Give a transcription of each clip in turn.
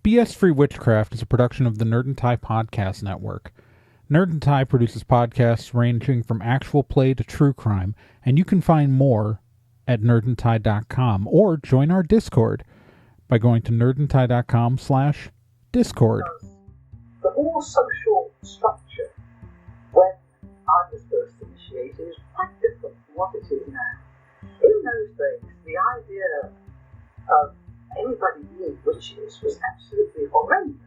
BS-Free Witchcraft is a production of the Nerd and Tie Podcast Network. Nerd and Tie produces podcasts ranging from actual play to true crime, and you can find more at nerdandtie.com or join our Discord by going to nerdandtie.com/Discord. The more social structure when I was first initiated is quite different from what it is now. In those days, the idea of anybody being witches was absolutely horrendous.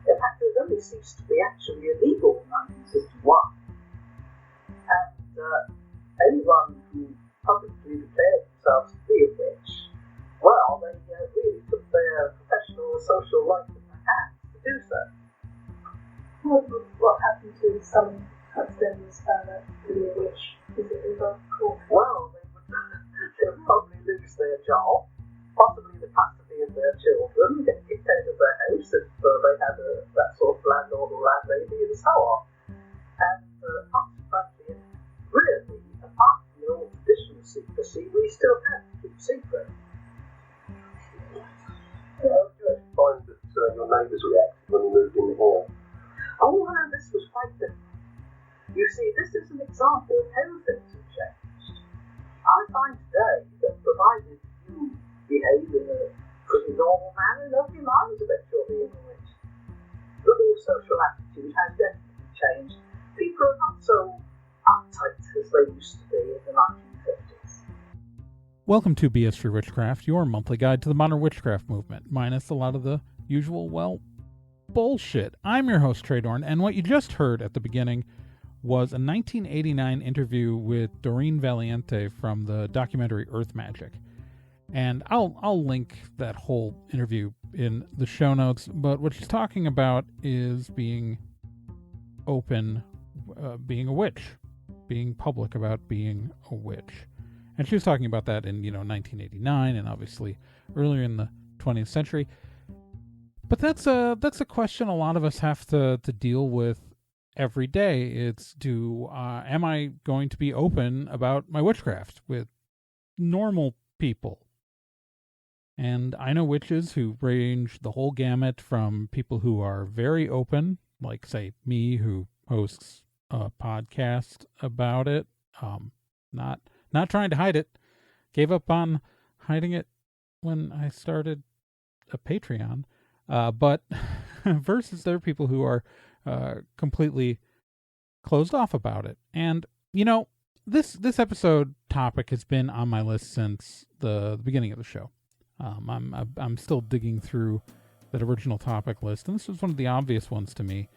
In fact, it only ceased to be actually illegal in 1951. And anyone who publicly declared themselves to be a witch, well, they really took their professional and social life in their hands to do so. What happened to some extenders found out to be a witch? Is it ever caught? Well, they would probably lose their job, possibly the custody of their children, get kicked out of their house if they had that sort of landlord or landlady, and so on. And consequently, really, apart from the old traditional secrecy, we still have to keep secret. How did you actually find that your neighbours reacted when you moved in here? Oh, well, this was quite different. You see, this is an example of how things have changed. I find today that provided you behave in a pretty normal manner, nobody minds about your being a witch. The whole social attitude has definitely changed. People are not so uptight as they used to be in the 1950s. Welcome to BS-Free Witchcraft, your monthly guide to the modern witchcraft movement, minus a lot of the usual, bullshit. I'm your host, Tradorn, and what you just heard at the beginning was a 1989 interview with Doreen Valiente from the documentary Earth Magic. And I'll link that whole interview in the show notes, but what she's talking about is being open, being a witch, being public about being a witch. And she was talking about that in, 1989 and obviously earlier in the 20th century. But that's a question a lot of us have to deal with every day. It's am I going to be open about my witchcraft with normal people? And I know witches who range the whole gamut from people who are very open, like, say, me, who hosts a podcast about it, not trying to hide it, gave up on hiding it when I started a Patreon, but versus there are people who are completely closed off about it. And, this episode topic has been on my list since the beginning of the show. I'm still digging through that original topic list, and this was one of the obvious ones to me.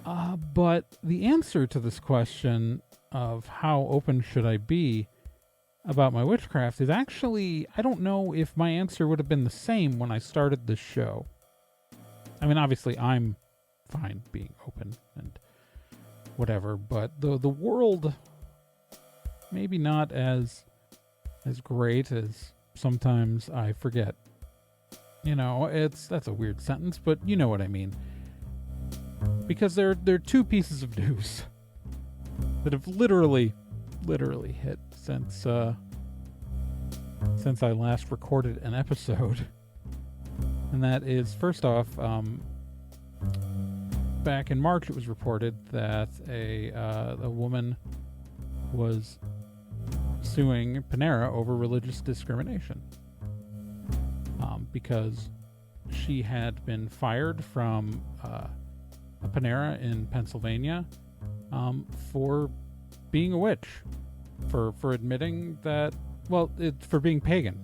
But the answer to this question of how open should I be about my witchcraft is actually, I don't know if my answer would have been the same when I started this show. I mean, obviously, I'm fine being open and whatever, but the world maybe not as great as sometimes I forget. That's a weird sentence, but you know what I mean. Because there are two pieces of news that have literally hit since I last recorded an episode. And that is, first off, back in March it was reported that a woman was suing Panera over religious discrimination, because she had been fired from a Panera in Pennsylvania for being a witch, for admitting that, for being pagan.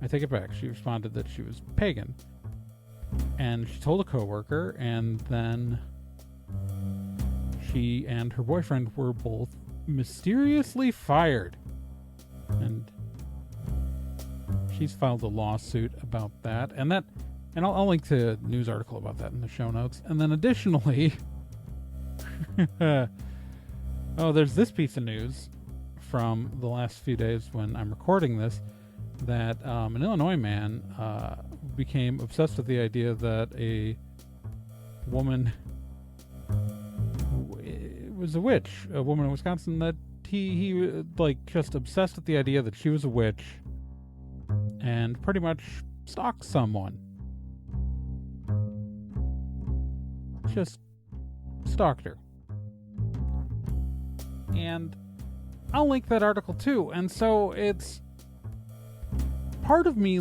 I take it back. She responded that she was pagan, and she told a coworker, and then she and her boyfriend were both mysteriously fired, and she's filed a lawsuit about that, and I'll link to a news article about that in the show notes. And then additionally, there's this piece of news from the last few days when I'm recording this, that an Illinois man became obsessed with the idea that a woman was a witch, a woman in Wisconsin, that he just obsessed with the idea that she was a witch and pretty much stalked someone. just stalked her. And I'll link that article too. And so it's part of me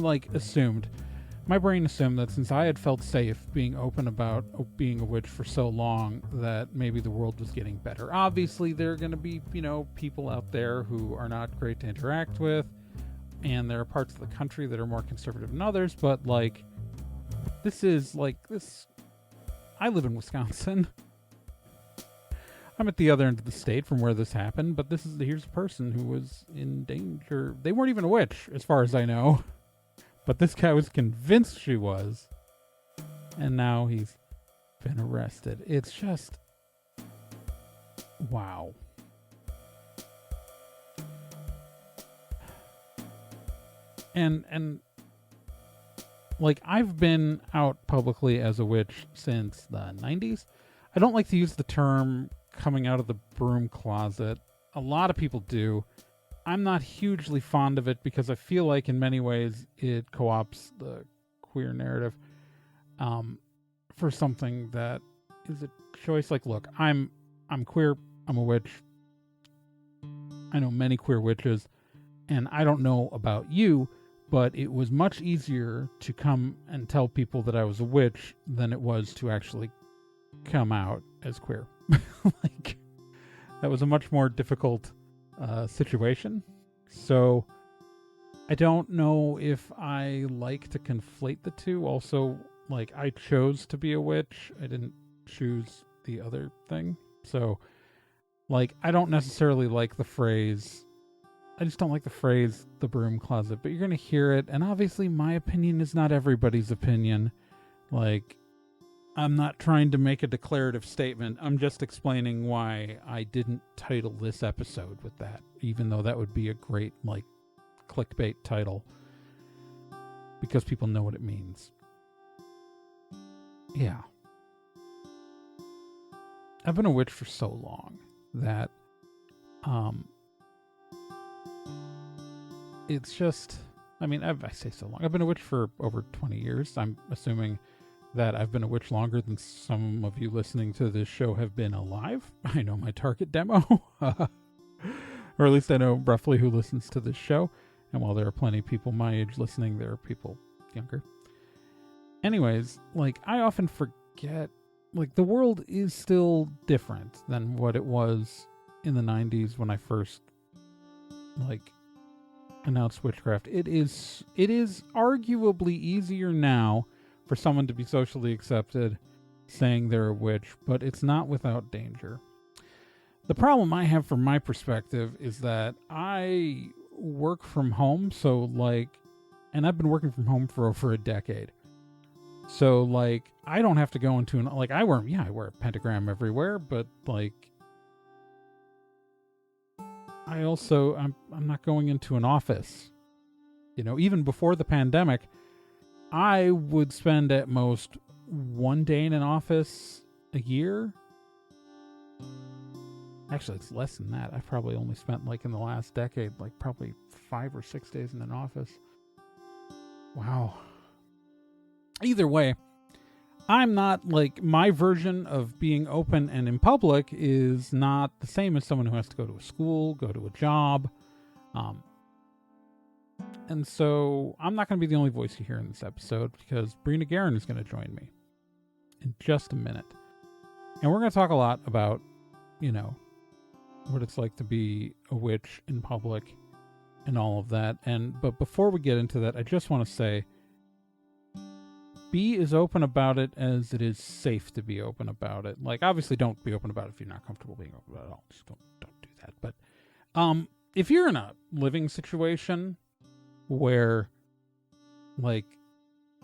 my brain assumed that since I had felt safe being open about being a witch for so long, that maybe the world was getting better. Obviously, there are going to be, people out there who are not great to interact with, and there are parts of the country that are more conservative than others, but I live in Wisconsin. I'm at the other end of the state from where this happened, but here's a person who was in danger. They weren't even a witch, as far as I know. But this guy was convinced she was. And now he's been arrested. It's just... wow. And I've been out publicly as a witch since the 90s. I don't like to use the term coming out of the broom closet. A lot of people do. I'm not hugely fond of it because I feel like in many ways it co-opts the queer narrative for something that is a choice. Look, I'm queer, I'm a witch. I know many queer witches, and I don't know about you, but it was much easier to come and tell people that I was a witch than it was to actually come out as queer. That was a much more difficult situation. So I don't know if I like to conflate the two. Also, I chose to be a witch. I didn't choose the other thing. So I don't necessarily like the phrase. I just don't like the phrase the broom closet, but you're going to hear it. And obviously my opinion is not everybody's opinion. I'm not trying to make a declarative statement. I'm just explaining why I didn't title this episode with that, even though that would be a great, clickbait title, because people know what it means. Yeah. I've been a witch for so long that, it's just, I say so long. I've been a witch for over 20 years. I'm assuming that I've been a witch longer than some of you listening to this show have been alive. I know my target demo. Or at least I know roughly who listens to this show. And while there are plenty of people my age listening, there are people younger. Anyways, I often forget, the world is still different than what it was in the 90s when I first, announced witchcraft. It is arguably easier now for someone to be socially accepted saying they're a witch, but it's not without danger. The problem I have from my perspective is that I work from home, and I've been working from home for over a decade. So, I don't have to go into I wear a pentagram everywhere, but, I'm not going into an office. Even before the pandemic, I would spend at most one day in an office a year. Actually, it's less than that. I've probably only spent, in the last decade, probably 5 or 6 days in an office. Wow. Either way, I'm not, my version of being open and in public is not the same as someone who has to go to a school, go to a job. And so I'm not going to be the only voice you hear in this episode, because Bree NicGarran is going to join me in just a minute. And we're going to talk a lot about, what it's like to be a witch in public and all of that. But before we get into that, I just want to say, be as open about it as it is safe to be open about it. Obviously don't be open about it if you're not comfortable being open about it at all. Just don't do that. But if you're in a living situation where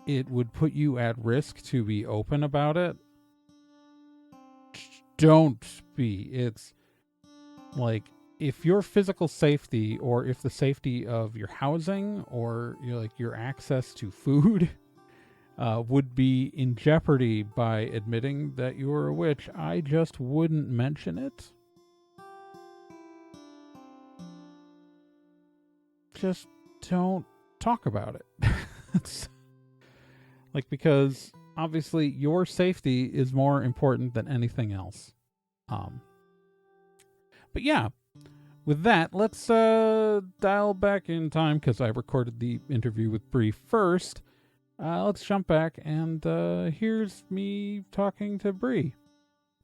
it would put you at risk to be open about it, don't be. It's if your physical safety, or if the safety of your housing, or your access to food would be in jeopardy by admitting that you are a witch, I just wouldn't mention it. Just don't talk about it. Because obviously your safety is more important than anything else. But yeah, with that, let's dial back in time because I recorded the interview with Bree first. Let's jump back, and here's me talking to Bree.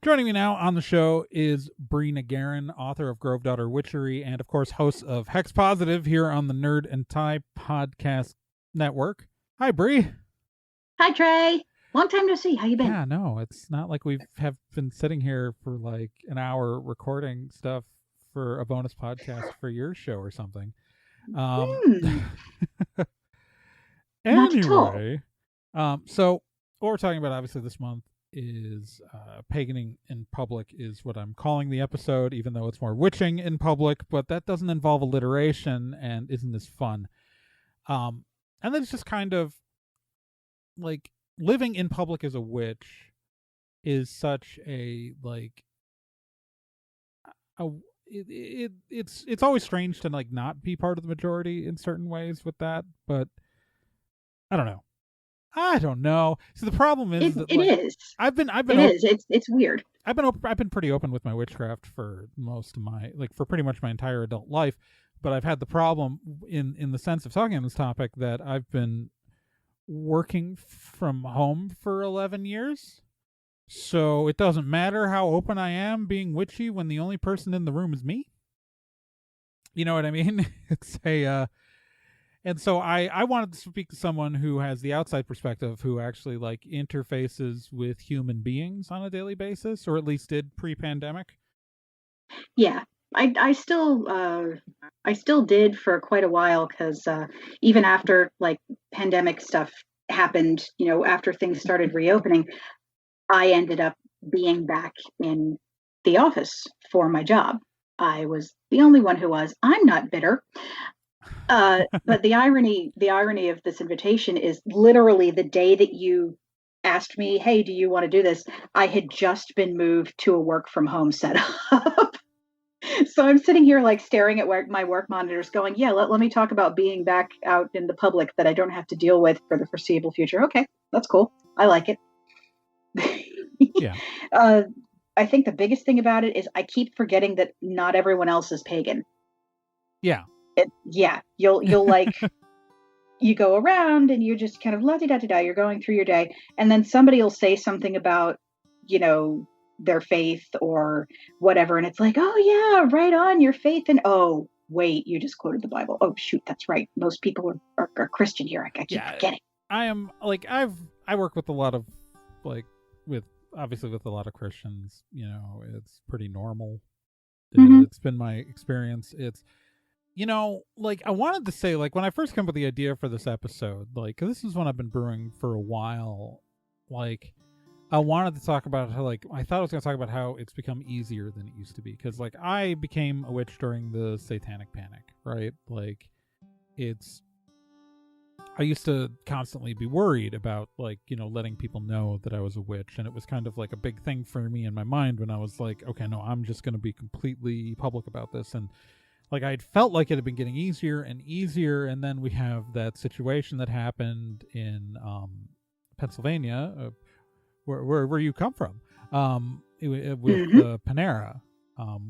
Joining me now on the show is Bree NicGarran, author of Grove Daughter Witchery, and of course host of Hex Positive here on the Nerd and Tie podcast network. Hi, Bree. Hi, Trey. Long time no see. How you been? Yeah, no, it's not like we have been sitting here for like an hour recording stuff for a bonus podcast for your show or something. Anyway, so what we're talking about obviously this month is Paganing in public is what I'm calling the episode, even though it's more witching in public, but that doesn't involve alliteration and isn't as fun. And then it's just kind of like living in public as a witch is such a like it's always strange to like not be part of the majority in certain ways with that, but I don't know. So the problem is that I've been it's weird. I've been pretty open with my witchcraft for most of my for pretty much my entire adult life, but I've had the problem in the sense of talking on this topic that I've been working from home for 11 years. So it doesn't matter how open I am being witchy when the only person in the room is me. You know what I mean? It's and so I wanted to speak to someone who has the outside perspective, who actually like interfaces with human beings on a daily basis, or at least did pre-pandemic. Yeah, I still did for quite a while, because even after like pandemic stuff happened, after things started reopening, I ended up being back in the office for my job. I was the only one who was. I'm not bitter. But the irony of this invitation is literally the day that you asked me, hey, do you want to do this? I had just been moved to a work from home setup. So I'm sitting here like staring at my work monitors going, yeah, let me talk about being back out in the public that I don't have to deal with for the foreseeable future. Okay, that's cool. I like it. Yeah. I think the biggest thing about it is I keep forgetting that not everyone else is pagan. Yeah. You'll like, you go around and you just kind of la-di-da-di-da, you're going through your day, and then somebody will say something about, their faith or whatever, and it's like, oh yeah, right on, your faith, and oh wait, you just quoted the Bible. Oh shoot, that's right. Most people are Christian here. I keep forgetting. I am like I work with a lot of with a lot of Christians. It's pretty normal. Mm-hmm. It's been my experience. It's I wanted to say, when I first came up with the idea for this episode, 'cause this is one I've been brewing for a while, I wanted to talk about how, I thought I was going to talk about how it's become easier than it used to be. 'Cause, I became a witch during the Satanic Panic, right? I used to constantly be worried about, letting people know that I was a witch. And it was kind of like a big thing for me in my mind when I was like, okay, no, I'm just going to be completely public about this. And, I'd felt like it had been getting easier and easier. And then we have that situation that happened in Pennsylvania, where you come from, with Panera,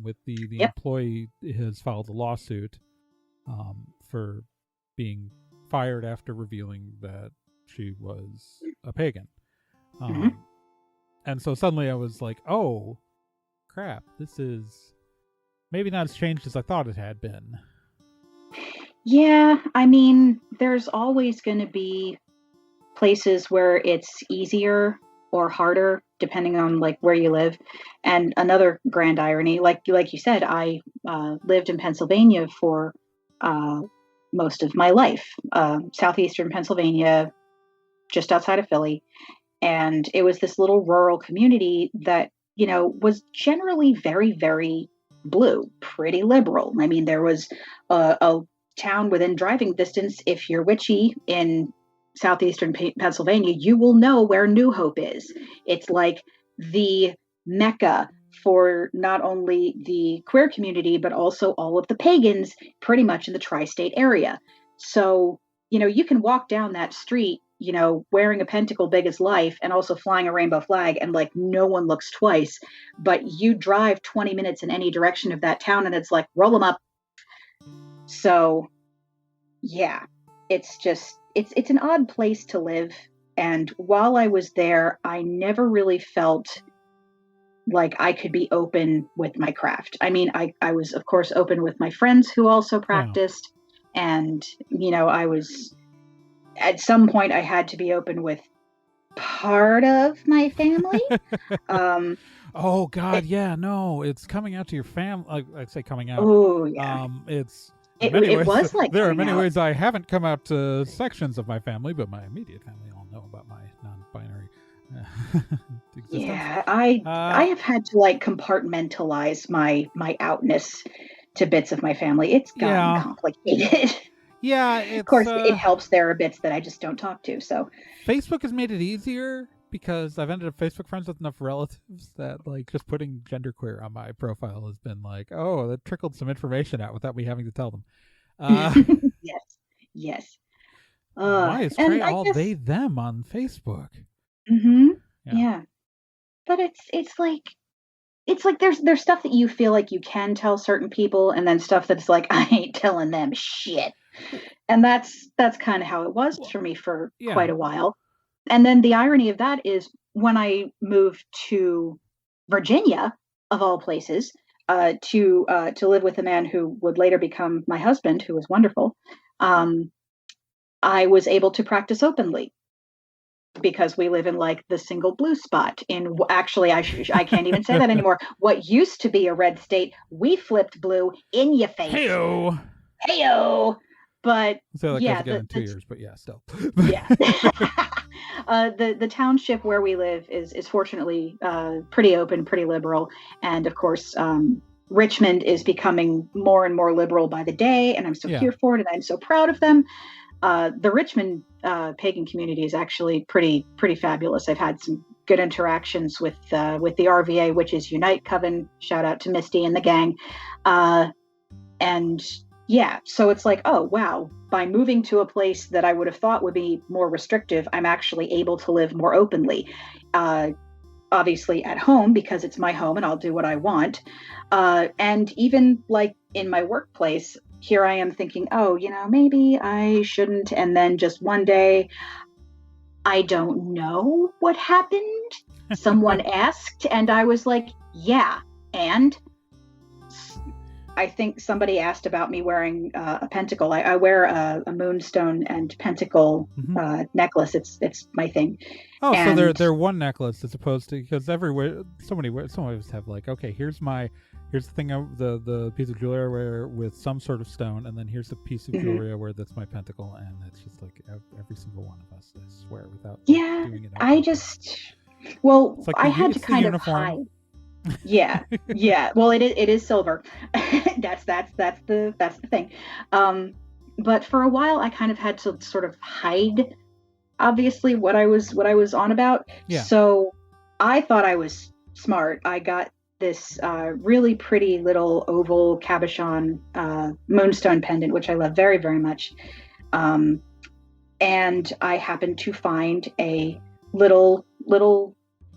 with the Yep. employee has filed a lawsuit for being fired after revealing that she was a pagan. And so suddenly I was like, oh crap, this is maybe not as changed as I thought it had been. Yeah, I mean, there's always going to be places where it's easier or harder depending on where you live. And another grand irony, like you said, I lived in Pennsylvania for most of my life, southeastern Pennsylvania, just outside of Philly. And it was this little rural community that, was generally very, very blue, pretty liberal. I mean, there was a town within driving distance. If you're witchy in southeastern Pennsylvania, you will know where New Hope is. It's like the mecca for not only the queer community, but also all of the pagans pretty much in the tri-state area. So, you can walk down that street, wearing a pentacle big as life and also flying a rainbow flag, and like no one looks twice, but you drive 20 minutes in any direction of that town and it's like, roll them up. So yeah, it's just, it's an odd place to live. And while I was there, I never really felt like I could be open with my craft. I mean, I was of course open with my friends who also practiced. And, I was, at some point I had to be open with part of my family. Oh God. No, it's coming out to your family. I'd say coming out. Oh yeah. It was like there are many out. ways I haven't come out to sections of my family, but my immediate family all know about my non-binary existence. Yeah, I have had to like compartmentalize my outness to bits of my family. It's gotten complicated. Yeah, of course, it helps. There are bits that I just don't talk to. So Facebook has made it easier because I've ended up Facebook friends with enough relatives that like just putting genderqueer on my profile has been like, oh, that trickled some information out without me having to tell them. Yes. Why is Trey all they them on Facebook? Mm-hmm. Yeah. But it's like there's stuff that you feel like you can tell certain people, and then stuff that's like, I ain't telling them shit. And that's kind of how it was for me for quite a while. And then the irony of that is when I moved to Virginia, of all places, to live with a man who would later become my husband, who was wonderful, I was able to practice openly because we live in like the single blue spot in, actually, I can't even say that anymore. What used to be a red state, we flipped blue in your face. Heyo. But so that goes again in 2 years, but yeah, still. Yeah. The township where we live is fortunately pretty open, pretty liberal, and of course Richmond is becoming more and more liberal by the day, and I'm so here for it, and I'm so proud of them. The Richmond pagan community is actually pretty fabulous. I've had some good interactions with the RVA, which is Unite Coven. Shout out to Misty and the gang, and. Yeah, so it's like, oh, wow, by moving to a place that I would have thought would be more restrictive, I'm actually able to live more openly. Obviously at home, because it's my home and I'll do what I want. And even like in my workplace, here I am thinking, oh, maybe I shouldn't. And then just one day, I don't know what happened. Someone asked, and I was like, yeah, and... I think somebody asked about me wearing a pentacle. I wear a moonstone and pentacle necklace. It's my thing. Oh, and so they're one necklace as opposed to, because everywhere some of us have like, okay, here's the thing, the piece of jewelry I wear with some sort of stone, and then here's the piece of jewelry I wear that's my pentacle, and it's just like every single one of us, I swear, without doing it. I just like I had to kind of hide. Yeah. Well, it is silver. that's the thing. But for a while, I kind of had to sort of hide, obviously, what I was on about. Yeah. So I thought I was smart. I got this really pretty little oval cabochon moonstone pendant, which I love very, very much. And I happened to find a little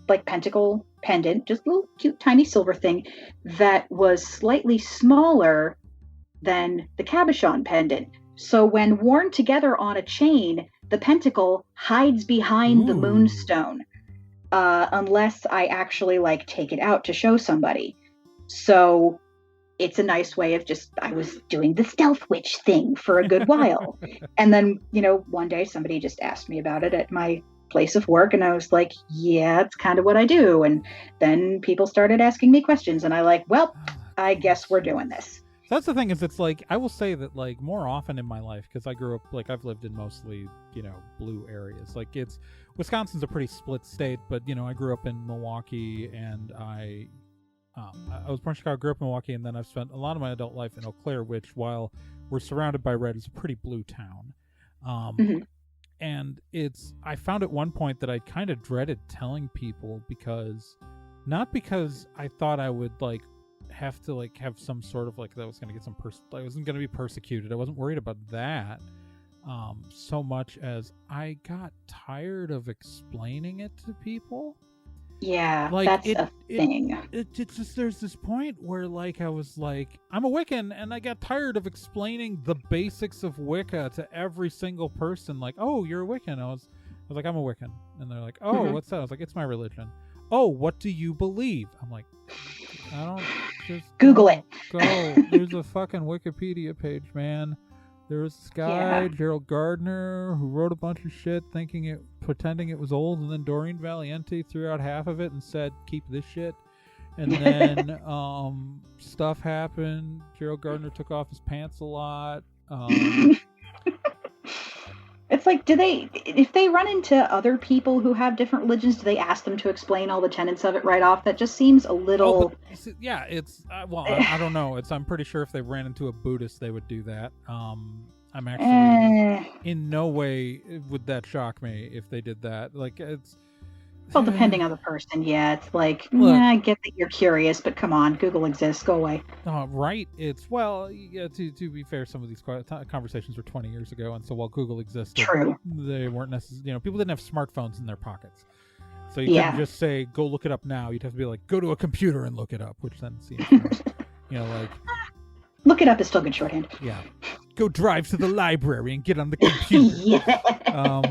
like pentacle pendant, just a little cute tiny silver thing that was slightly smaller than the cabochon pendant. So when worn together on a chain, the pentacle hides behind the moonstone, unless I actually like take it out to show somebody. So it's a nice way of I was doing the stealth witch thing for a good while. And then, one day somebody just asked me about it at my place of work, and I was like, yeah, it's kind of what I do. And then people started asking me questions, and I guess we're doing this. That's the thing, is it's like, I will say that like more often in my life, because I grew up, like I've lived in mostly, blue areas. Like Wisconsin's a pretty split state, but I grew up in Milwaukee, and I was born in Chicago, grew up in Milwaukee, and then I've spent a lot of my adult life in Eau Claire, which, while we're surrounded by red, is a pretty blue town. And I found at one point that I kind of dreaded telling people, not because I thought I would like have to like have some sort of like, that was going to get I wasn't going to be persecuted. I wasn't worried about that. so much as I got tired of explaining it to people. Yeah, Like, that's a thing. It's just, there's this point where, like, I was like, I'm a Wiccan, and I got tired of explaining the basics of Wicca to every single person. Like, oh, you're a Wiccan. I was like, I'm a Wiccan. And they're like, oh, what's that? I was like, it's my religion. Oh, what do you believe? I'm like, I don't, just Google it. Go. There's a fucking Wikipedia page, man. There was this guy, Gerald Gardner, who wrote a bunch of shit pretending it was old, and then Doreen Valiente threw out half of it and said, keep this shit. And then stuff happened. Gerald Gardner took off his pants a lot. It's like, if they run into other people who have different religions, do they ask them to explain all the tenets of it right off? That just seems a little... it's... I don't know. I'm pretty sure if they ran into a Buddhist, they would do that. I'm actually... In no way would that shock me if they did that. Like, it's... Well, depending on the person, yeah. It's like, I get that you're curious, but come on, Google exists. Go away. Right. It's, well, yeah, to be fair, some of these conversations were 20 years ago, and so while Google existed, true, they weren't necessarily, people didn't have smartphones in their pockets. So you couldn't just say, go look it up now. You'd have to be like, go to a computer and look it up, which then seems, like... Look it up is still good shorthand. Yeah. Go drive to the library and get on the computer. Yeah.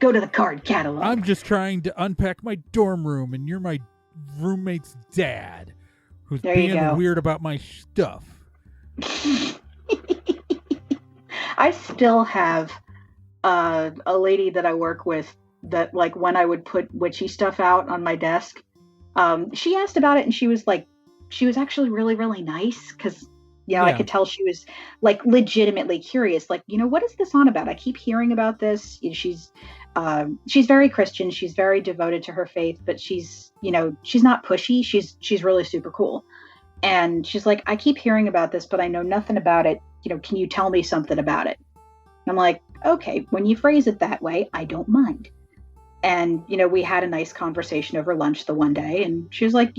Go to the card catalog. I'm just trying to unpack my dorm room, and you're my roommate's dad, who's being weird about my stuff. I still have a lady that I work with that, like, when I would put witchy stuff out on my desk, she asked about it, and she was actually really, really nice, because I could tell she was, like, legitimately curious. Like, what is this on about? I keep hearing about this. She's very Christian. She's very devoted to her faith, but she's not pushy. She's really super cool. And she's like, I keep hearing about this, but I know nothing about it. Can you tell me something about it? And I'm like, okay, when you phrase it that way, I don't mind. And, we had a nice conversation over lunch the one day, and she was like,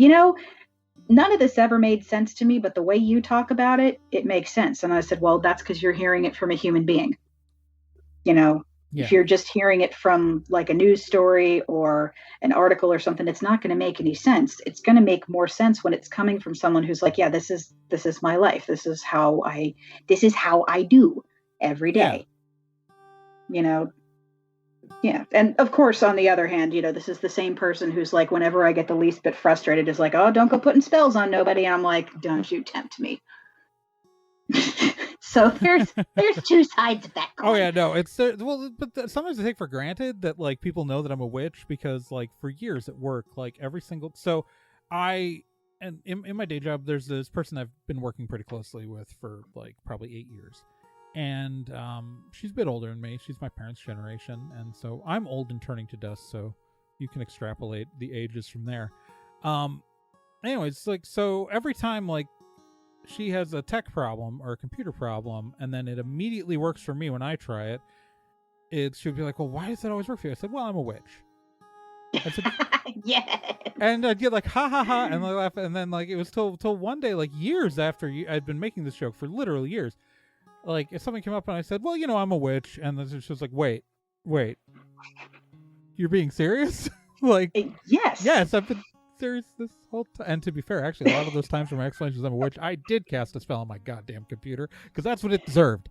none of this ever made sense to me, but the way you talk about it, it makes sense. And I said, well, that's because you're hearing it from a human being. If you're just hearing it from, like, a news story or an article or something, it's not going to make any sense. It's going to make more sense when it's coming from someone who's like, yeah, this is my life. This is how I do every day. Yeah. And of course, on the other hand, this is the same person who's like, whenever I get the least bit frustrated, is like, oh, don't go putting spells on nobody. And I'm like, don't you tempt me. So there's two sides of that coin. Oh yeah, no, it's but sometimes I take for granted that, like, people know that I'm a witch, because, like, for years at work, like, in my day job, there's this person I've been working pretty closely with for, like, probably 8 years. And she's a bit older than me. She's my parents' generation, and so I'm old and turning to dust, so you can extrapolate the ages from there. Anyways, like, so every time, like, she has a tech problem or a computer problem, and then it immediately works for me when I try it, she'll be like, well, why does that always work for you? I said, well, I'm a witch. I said, yeah. And I'd get like, ha ha ha, and I laugh, and then, like, it was till one day, like, years after I'd been making this joke for literally years. Like, if something came up and I said, well, I'm a witch, and then she was like, wait, you're being serious? Like, yes, I've been serious this whole time. And to be fair, actually, a lot of those times when my explanations I'm a witch, I did cast a spell on my goddamn computer, because that's what it deserved.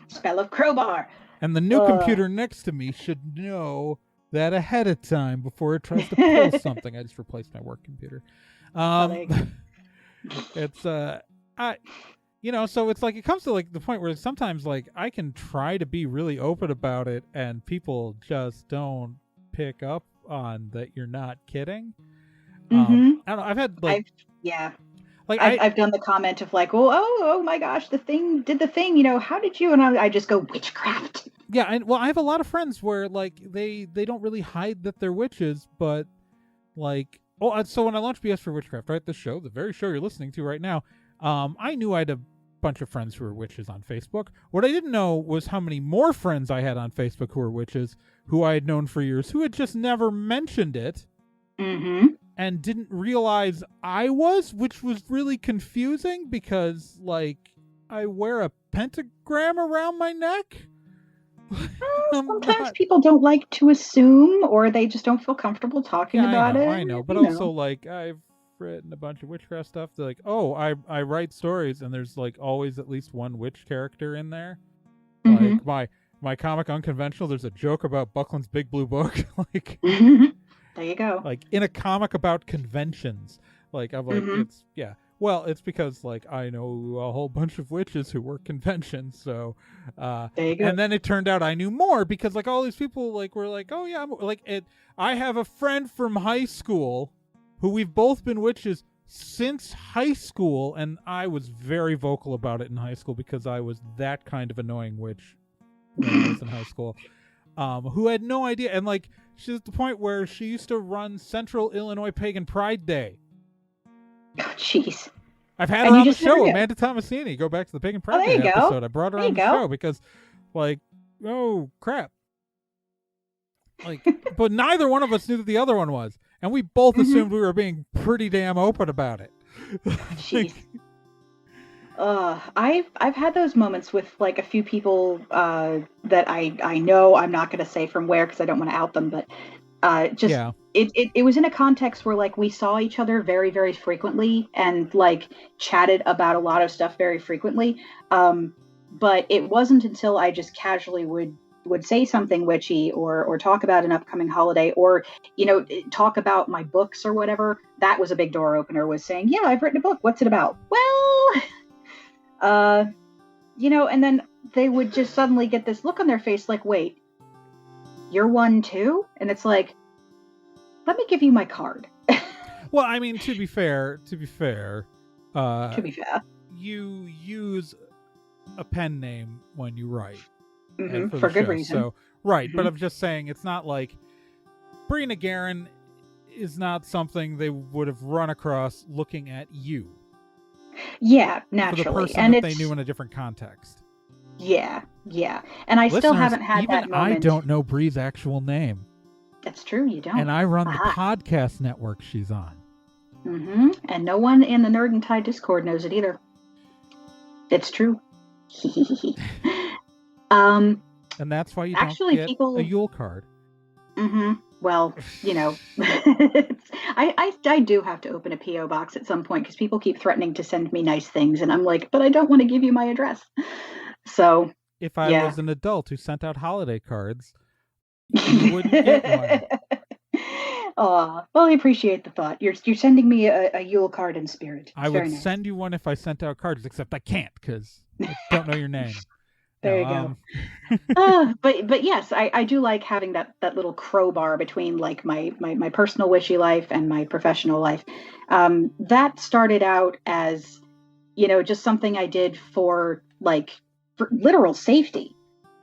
Spell of crowbar. And the new computer next to me should know that ahead of time before it tries to pull something. I just replaced my work computer. It's so it's like, it comes to, like, the point where sometimes, like, I can try to be really open about it and people just don't pick up on that you're not kidding. I don't know, I've had, like, I've done the comment of, like, oh my gosh, the thing did the thing, how did you? And I just go, witchcraft. Yeah, and well, I have a lot of friends where, like, they don't really hide that they're witches, but, like, so when I launched BS for Witchcraft, right, this show, the very show you're listening to right now, I knew I had a bunch of friends who were witches on Facebook. What I didn't know was how many more friends I had on Facebook who were witches, who I had known for years, who had just never mentioned it, and didn't realize I was, which was really confusing, because, like, I wear a pentagram around my neck. Sometimes people don't like to assume, or they just don't feel comfortable talking about it. I know, but also like I've written a bunch of witchcraft stuff. They're like, oh, I write stories, and there's like always at least one witch character in there. Like my comic Unconventional, there's a joke about Buckland's Big Blue Book. Like there you go. Like in a comic about conventions. Like I'm like it's Well, it's because like I know a whole bunch of witches who work conventions, so there you go. And then it turned out I knew more because like all these people like were like, oh yeah, I have a friend from high school who we've both been witches since high school, and I was very vocal about it in high school because I was that kind of annoying witch when I was in high school, who had no idea, and like she's at the point where she used to run Central Illinois Pagan Pride Day. Oh, jeez. I've had her on the show, Amanda Tomasini. Go back to the Pagan Pride Day episode. I brought her on the show because, like, oh crap! Like, but neither one of us knew that the other one was, and we both assumed we were being pretty damn open about it. Jeez. I've had those moments with like a few people that I know. I'm not going to say from where because I don't want to out them, but it was in a context where like we saw each other very, very frequently and like chatted about a lot of stuff very frequently. But it wasn't until I just casually would say something witchy or talk about an upcoming holiday or, you know, talk about my books or whatever. That was a big door opener, was saying, yeah, I've written a book. What's it about? Well, you know, and then they would just suddenly get this look on their face like, wait, you're one too? And it's like, let me give you my card. Well, I mean, to be fair, you use a pen name when you write. For good reason. So, right, but I'm just saying it's not like Bree NicGarran is not something they would have run across looking at you. Yeah, naturally. For the person that they knew in a different context. Yeah. And I still haven't had that moment. I don't know Bree's actual name. That's true, you don't. And I run the podcast network she's on. And no one in the Nerd and Tie Discord knows it either. It's true. And that's why you actually, don't get a Yule card. Well, you know, I do have to open a P.O. box at some point because people keep threatening to send me nice things. And I'm like, but I don't want to give you my address. So if I was an adult who sent out holiday cards, you wouldn't get one. Well, I appreciate the thought. You're sending me a Yule card in spirit. It's I would send you one if I sent out cards, except I can't because I don't know your name. There you go. But yes, I do like having that little crowbar between like my personal wishy life and my professional life. That started out as, you know, just something I did for literal safety.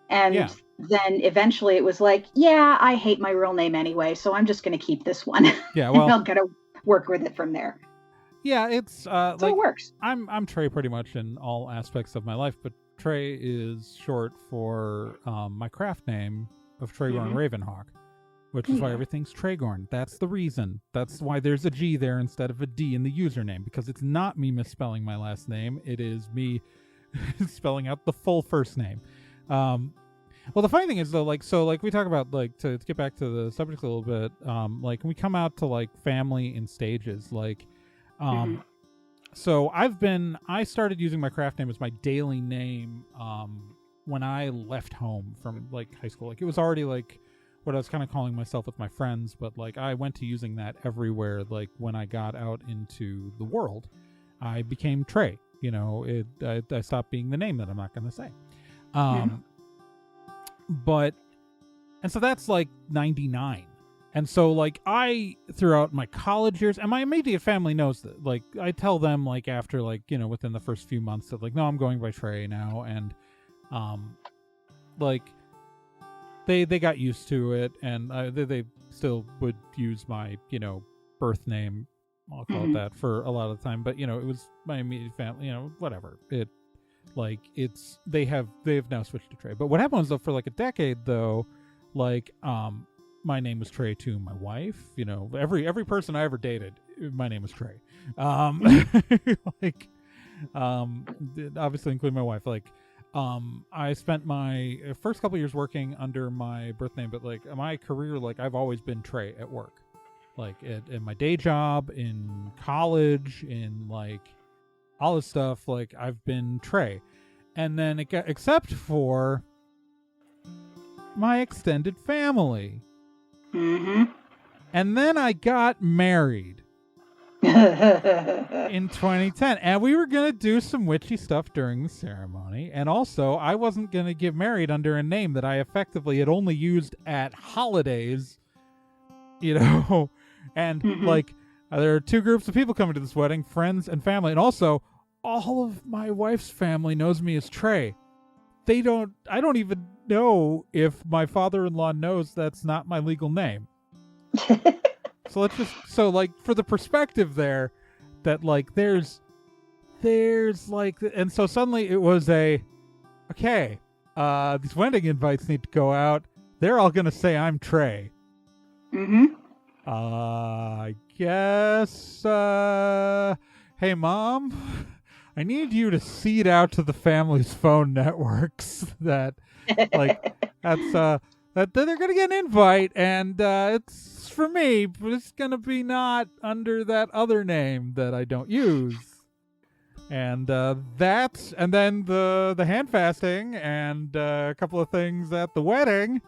And then eventually it was like, yeah, I hate my real name anyway, so I'm just going to keep this one. Yeah, well, and I'll get to work with it from there. Yeah, it's so it works. I'm Trey pretty much in all aspects of my life, but Trey is short for my craft name of Traygorn Ravenhawk, which is why everything's Traygorn. That's the reason. That's why there's a G there instead of a D in the username, because it's not me misspelling my last name. It is me spelling out the full first name. Well, the funny thing is though, we talk about to get back to the subject a little bit, when we come out to family in stages, so I started using my craft name as my daily name when I left home from high school. It was already what I was kind of calling myself with my friends, but I went to using that everywhere. When I got out into the world, I became Trey. You know, I stopped being the name that I'm not going to say. And so that's 99. And so, I, throughout my college years, and my immediate family knows that, I tell them, after, within the first few months that, no, I'm going by Trey now, and, they got used to it, and they still would use my, birth name, I'll call it that, for a lot of the time, but, it was my immediate family, whatever. They have now switched to Trey. But what happened was, though, for, a decade, though, my name was Trey to my wife. Every person I ever dated, my name was Trey. obviously including my wife. Like, I spent my first couple years working under my birth name, but like my career, like I've always been Trey at work, like in my day job, in college, in like all this stuff. Like I've been Trey, and then it got, except for my extended family. Mm-hmm. And then I got married in 2010, and we were going to do some witchy stuff during the ceremony. And also, I wasn't going to get married under a name that I effectively had only used at holidays, you know. And like, there are two groups of people coming to this wedding, friends and family. And also, all of my wife's family knows me as Trey. I don't even know if my father-in-law knows that's not my legal name. So like for the perspective there, that like there's like, and so suddenly it was these wedding invites need to go out. They're all gonna say I'm Trey. I guess. Hey mom, I need you to seed out to the family's phone networks that that they're gonna get an invite, and it's for me, but it's gonna be not under that other name that I don't use. And and then the hand fasting and a couple of things at the wedding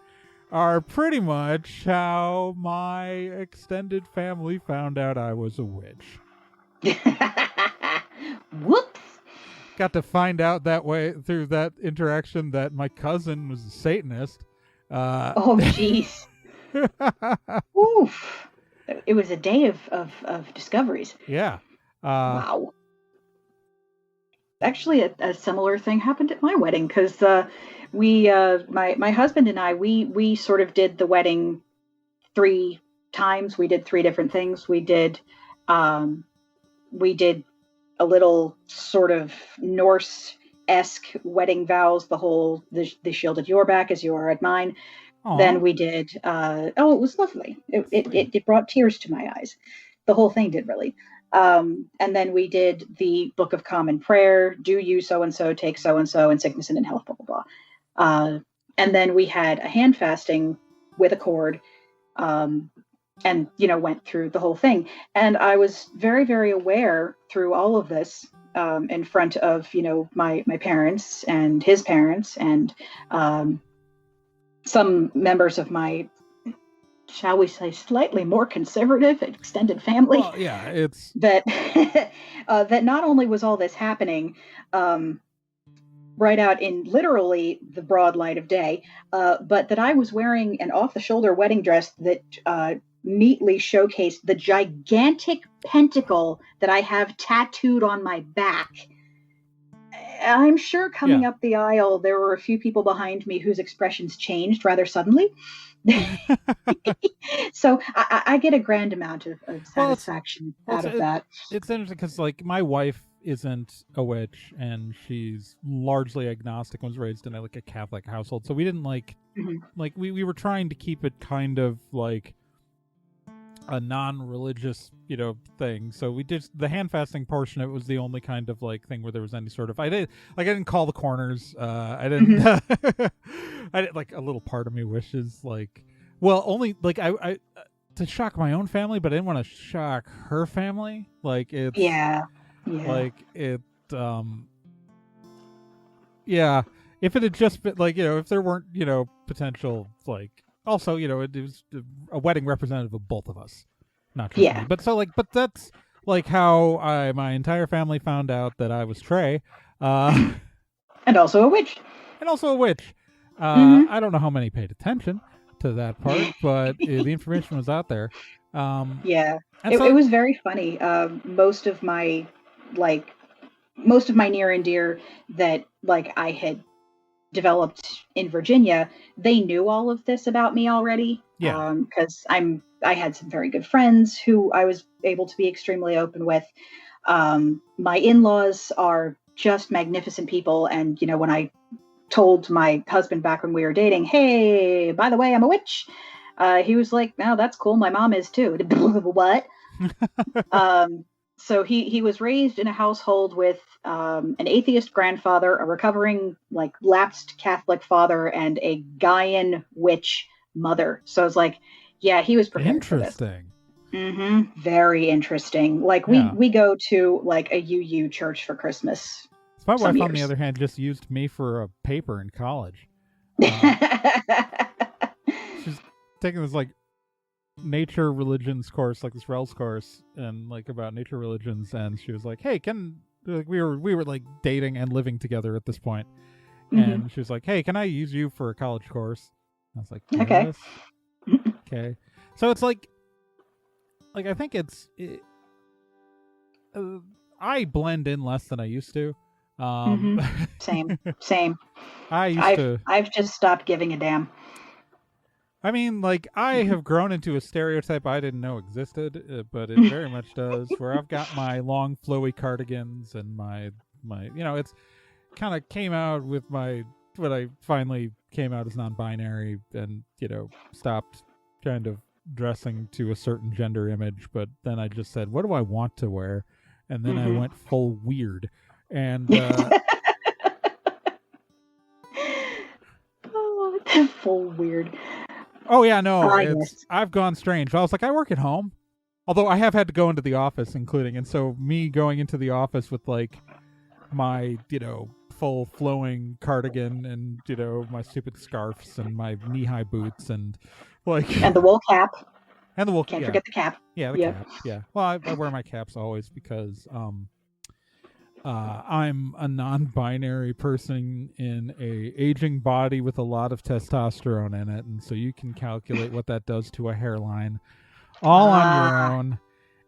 are pretty much how my extended family found out I was a witch. Whoops. Got to find out that way through that interaction that my cousin was a Satanist. Oh, jeez. Oof. It was a day of discoveries. Yeah. Wow. Actually, a similar thing happened at my wedding, because my husband and I, we sort of did the wedding 3 times. We did 3 different things. We did a little sort of Norse-esque wedding vows, the shield at your back as you are at mine. Aww. Then we did, it was lovely. It brought tears to my eyes. The whole thing did, really. And then we did the Book of Common Prayer, do you so-and-so, take so-and-so, in sickness and in health, blah, blah, blah. And then we had a hand fasting with a cord, and, went through the whole thing. And I was very, very aware through all of this, in front of, my parents and his parents and some members of my, shall we say, slightly more conservative extended family. Well, yeah, it's that that not only was all this happening right out in literally the broad light of day, but that I was wearing an off-the-shoulder wedding dress that neatly showcased the gigantic pentacle that I have tattooed on my back. I'm sure coming up the aisle, there were a few people behind me whose expressions changed rather suddenly. So I get a grand amount of satisfaction out of that. It's interesting because, like, my wife isn't a witch, and she's largely agnostic and was raised in a Catholic household. So we didn't we were trying to keep it kind of like a non-religious, thing. So we did the hand fasting portion. It was the only kind of thing where there was any sort of, I didn't call the corners. I didn't, I did, a little part of me wishes only I to shock my own family, but I didn't want to shock her family. It's if it had just been if there weren't, potential also, it was a wedding representative of both of us, not just me. But but that's how my entire family found out that I was Trey, and also a witch. I don't know how many paid attention to that part, but the information was out there. It was very funny. Most of my near and dear that I had developed in Virginia, they knew all of this about me already. Because I had some very good friends who I was able to be extremely open with. My in-laws are just magnificent people, and when I told my husband back when we were dating, hey, by the way, I'm a witch, he was like, no, that's cool, my mom is too. What? So he was raised in a household with an atheist grandfather, a recovering like lapsed Catholic father, and a Gaian witch mother. So it's like, yeah, he was prepared for this. Interesting. Very interesting. Like we go to like a UU church for Christmas. My wife, on the other hand, just used me for a paper in college. She's taking this like nature religions course, like this RELS course, and like about nature religions, and she was like, "Hey, we were like dating and living together at this point," and she was like, "Hey, can I use you for a college course?" I was like, "Yes." Okay. Okay. So it's like I think I blend in less than I used to. Same. I've just stopped giving a damn. I mean, like, I have grown into a stereotype I didn't know existed, but it very much does, where I've got my long, flowy cardigans and my it's kind of came out with when I finally came out as non-binary and, stopped kind of dressing to a certain gender image, but then I just said, what do I want to wear? And then I went full weird. And, full weird. Oh yeah, no, I've gone strange. I was like, I work at home, although I have had to go into the office, and so me going into the office with like my full flowing cardigan and my stupid scarves and my knee-high boots and the wool cap. And the wool. Can't forget the cap. Yeah, the cap. Yeah. Well, I wear my caps always because I'm a non-binary person in a aging body with a lot of testosterone in it, and so you can calculate what that does to a hairline all on your own.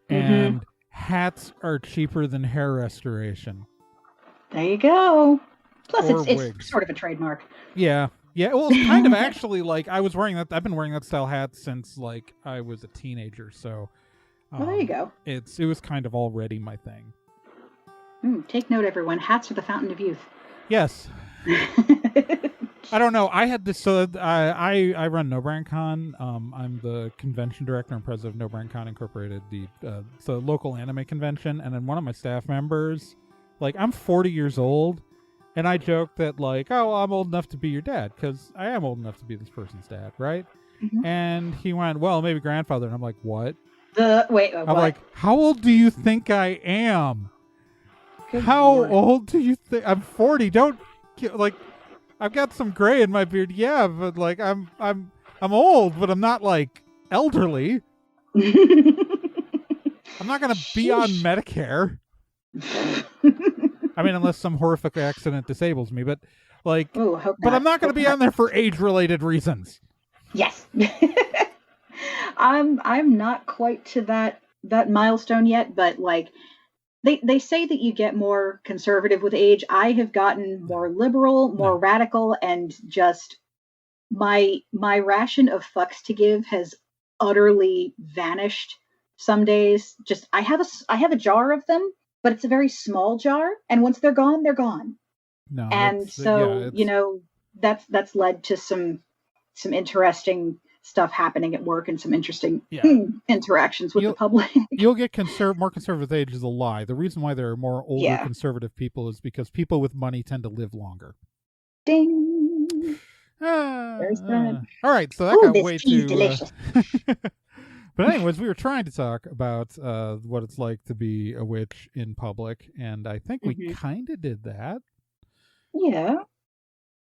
And hats are cheaper than hair restoration. There you go. Plus, it's sort of a trademark. Yeah. Yeah, well, it's kind of actually like I've been wearing that style hat since like I was a teenager, so well, there you go. It was kind of already my thing. Take note, everyone. Hats are the fountain of youth. Yes. I don't know. I had this. So I run No Brand Con. I'm the convention director and president of No Brand Con Incorporated, the local anime convention. And then one of my staff members, like, I'm 40 years old, and I joke that like, oh, I'm old enough to be your dad because I am old enough to be this person's dad, right? And he went, well, maybe grandfather. And I'm like, what? I'm like, how old do you think I am? How old do you think? I'm 40. Don't like. I've got some gray in my beard. Yeah, but like I'm old, but I'm not like elderly. I'm not gonna be on Medicare. I mean, unless some horrific accident disables me, but like, but I'm not gonna be on there for age-related reasons. Yes. I'm not quite to that milestone yet, but like. They say that you get more conservative with age. I have gotten more liberal, more radical, and just my ration of fucks to give has utterly vanished some days. Just I have a jar of them, but it's a very small jar, and once they're gone, they're gone. No, and so that's led to some interesting stuff happening at work and some interesting interactions with the public. You'll get more conservative age is a lie. The reason why there are more older conservative people is because people with money tend to live longer. Ding. There's that. All right, so that got way too delicious. But anyways, we were trying to talk about what it's like to be a witch in public, and I think we kind of did that. Yeah.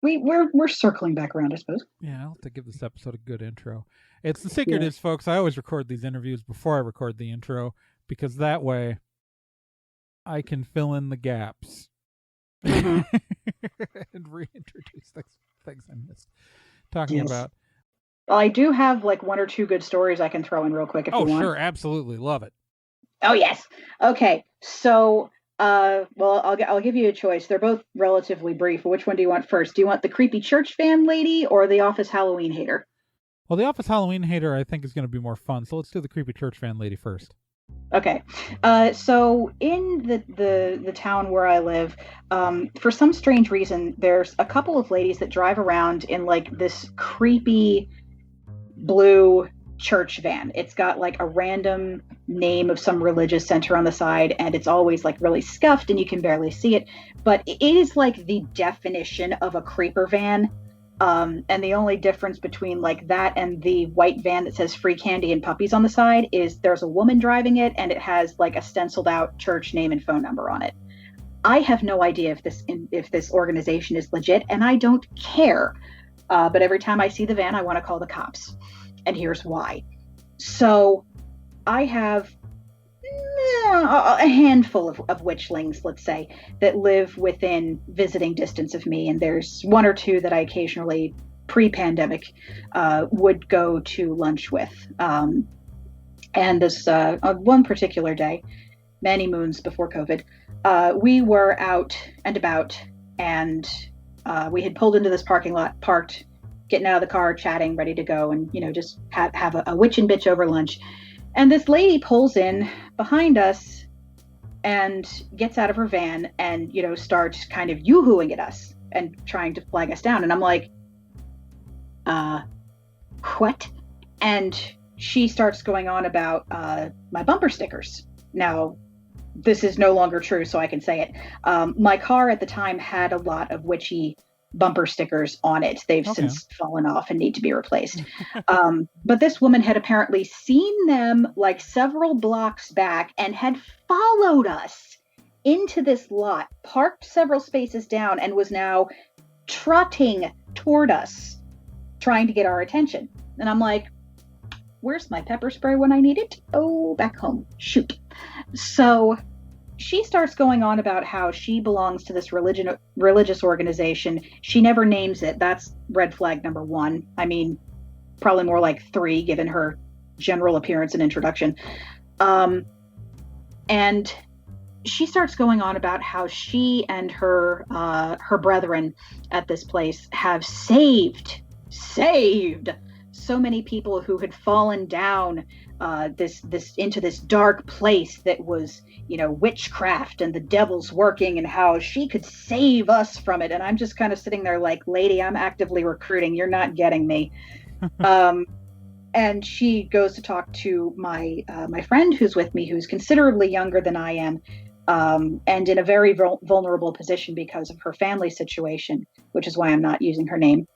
We're circling back around, I suppose. Yeah, I'll have to give this episode a good intro. It's the secret is, folks, I always record these interviews before I record the intro because that way I can fill in the gaps and reintroduce things I missed talking about. Well, I do have like one or two good stories I can throw in real quick if you want. Oh, sure, absolutely, love it. Oh yes. Okay, so. Well, I'll give you a choice. They're both relatively brief. Which one do you want first? Do you want the creepy church fan lady or the office Halloween hater? Well, the office Halloween hater I think is going to be more fun. So let's do the creepy church fan lady first. Okay. So in the town where I live, for some strange reason, there's a couple of ladies that drive around in like this creepy blue church van. It's got like a random name of some religious center on the side, and it's always like really scuffed and you can barely see it, but it is like the definition of a creeper van. And the only difference between like that and the white van that says free candy and puppies on the side is there's a woman driving it and it has like a stenciled out church name and phone number on it. I have no idea if this organization is legit, and I don't care. But every time I see the van, I want to call the cops. And here's why. So I have a handful of witchlings, let's say, that live within visiting distance of me. And there's one or two that I occasionally, pre-pandemic, would go to lunch with. And this one particular day, many moons before COVID, we were out and about, and we had pulled into this parking lot, parked, getting out of the car, chatting, ready to go, and, you know, just have a witch and bitch over lunch. And this lady pulls in behind us and gets out of her van and, you know, starts kind of yoo-hooing at us and trying to flag us down. And I'm like, what? And she starts going on about my bumper stickers. Now, this is no longer true, so I can say it. My car at the time had a lot of witchy bumper stickers on it. They've since fallen off and need to be replaced. But this woman had apparently seen them like several blocks back and had followed us into this lot, parked several spaces down, and was now trotting toward us, trying to get our attention. And I'm like, where's my pepper spray when I need it? Oh, back home. Shoot. So she starts going on about how she belongs to this religious organization. She never names it. That's red flag number one. I mean, probably more like 3, given her general appearance and introduction. And she starts going on about how she and her brethren at this place have saved so many people who had fallen down this into this dark place that was, you know, witchcraft and the devil's working, and how she could save us from it. And I'm just kind of sitting there like, lady, I'm actively recruiting. You're not getting me. And she goes to talk to my friend who's with me, who's considerably younger than I am, and in a very vulnerable position because of her family situation, which is why I'm not using her name.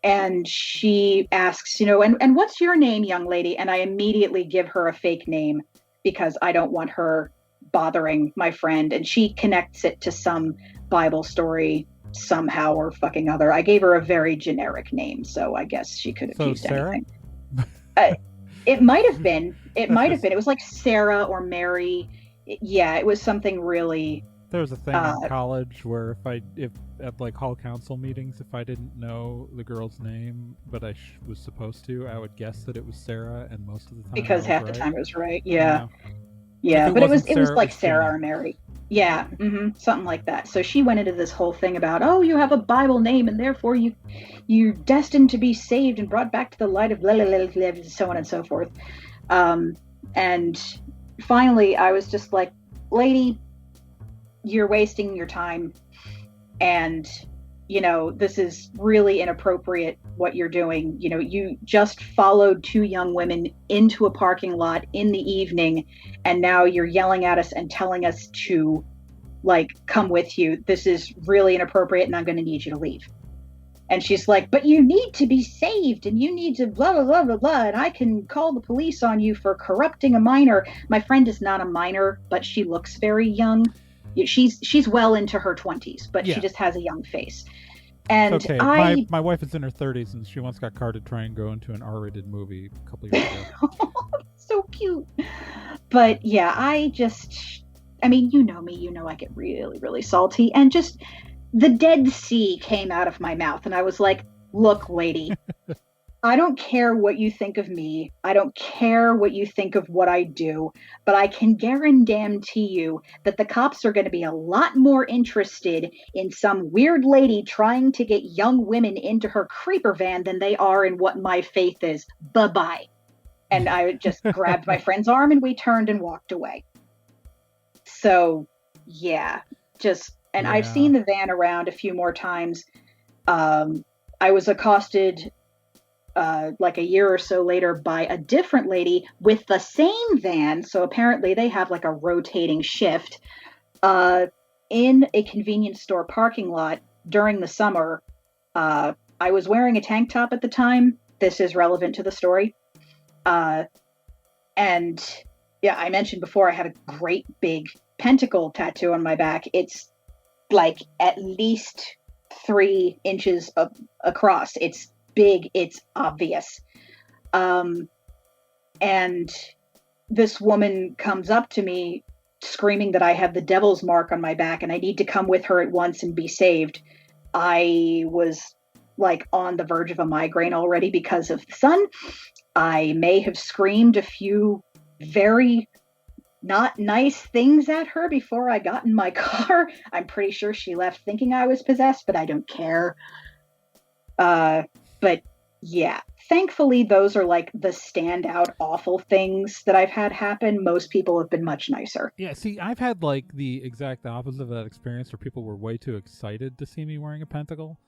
And she asks, you know, and what's your name, young lady? And I immediately give her a fake name because I don't want her bothering my friend. And she connects it to some Bible story somehow or fucking other. I gave her a very generic name, so I guess she could have used Sarah? Anything. It might have been. It might have been. It was like Sarah or Mary. Yeah, it was something really. There was a thing in college where if at like hall council meetings, if I didn't know the girl's name, but I was supposed to, I would guess that it was Sarah, and most of the time because half the time it was right. Yeah, yeah. But it was like Sarah or Mary. Yeah, something like that. So she went into this whole thing about, oh, you have a Bible name, and therefore you're destined to be saved and brought back to the light of blah, blah, blah, blah, so on and so forth. And finally, I was just like, lady, you're wasting your time, and you know, this is really inappropriate what you're doing. You know, you just followed 2 young women into a parking lot in the evening, and now you're yelling at us and telling us to like come with you. This is really inappropriate, and I'm going to need you to leave. And she's like, but you need to be saved, and you need to blah, blah, blah, blah, blah, and I can call the police on you for corrupting a minor. My friend is not a minor, but she looks very young. She's well into her 20s, but she just has a young face. And okay, my wife is in her 30s, and she once got carded trying to go into an R-rated movie a couple years ago. So cute. But yeah, I mean, you know me, you know I get really, really salty, and just the Dead Sea came out of my mouth, and I was like, look, lady, I don't care what you think of me. I don't care what you think of what I do, but I can guarantee you that the cops are going to be a lot more interested in some weird lady trying to get young women into her creeper van than they are in what my faith is. Bye-bye. And I just grabbed my friend's arm, and we turned and walked away. So, yeah, I've seen the van around a few more times. I was accosted like a year or so later by a different lady with the same van. So apparently they have like a rotating shift in a convenience store parking lot during the summer. I was wearing a tank top at the time. This is relevant to the story. And yeah, I mentioned before I had a great big pentacle tattoo on my back. It's like at least 3 inches across. It's big. It's obvious. And this woman comes up to me screaming that I have the devil's mark on my back and I need to come with her at once and be saved. I was like on the verge of a migraine already because of the sun. I may have screamed a few very not nice things at her before I got in my car. I'm pretty sure she left thinking I was possessed, but I don't care. But yeah, thankfully those are like the standout awful things that I've had happen. Most people have been much nicer. Yeah, see, I've had like the exact opposite of that experience where people were way too excited to see me wearing a pentacle.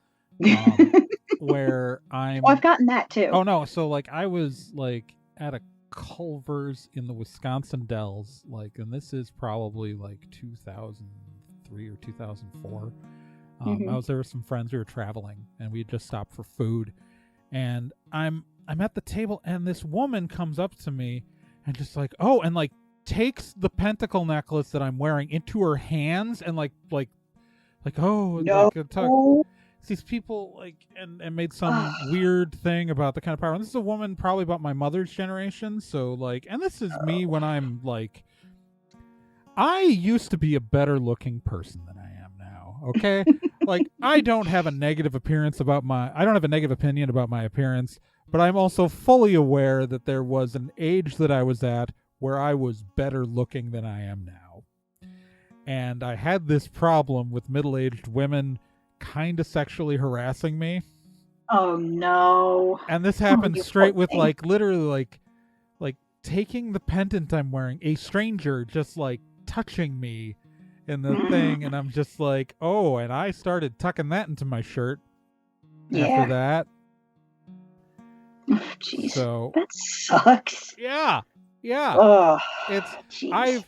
Where I'm... Oh, I've gotten that too. Oh no, so like I was like at a Culver's in the Wisconsin Dells, like, and this is probably like 2003 or 2004. I was there with some friends. We were traveling and we had just stopped for food, and I'm at the table and this woman comes up to me and just like, oh, and like takes the pentacle necklace that I'm wearing into her hands and like oh no. Like, these people like and made some weird thing about the kind of power. And this is a woman probably about my mother's generation, so like, and this is me when I'm like, I used to be a better looking person than I am now. Okay. Like, I don't have a negative opinion about my appearance, but I'm also fully aware that there was an age that I was at where I was better looking than I am now. And I had this problem with middle-aged women kind of sexually harassing me. Oh no. And this happened straight with like literally like taking the pendant I'm wearing, a stranger just like touching me in the thing, and I'm just like, oh, and I started tucking that into my shirt after that. Jeez. So that sucks. Yeah. Oh, it's geez. I've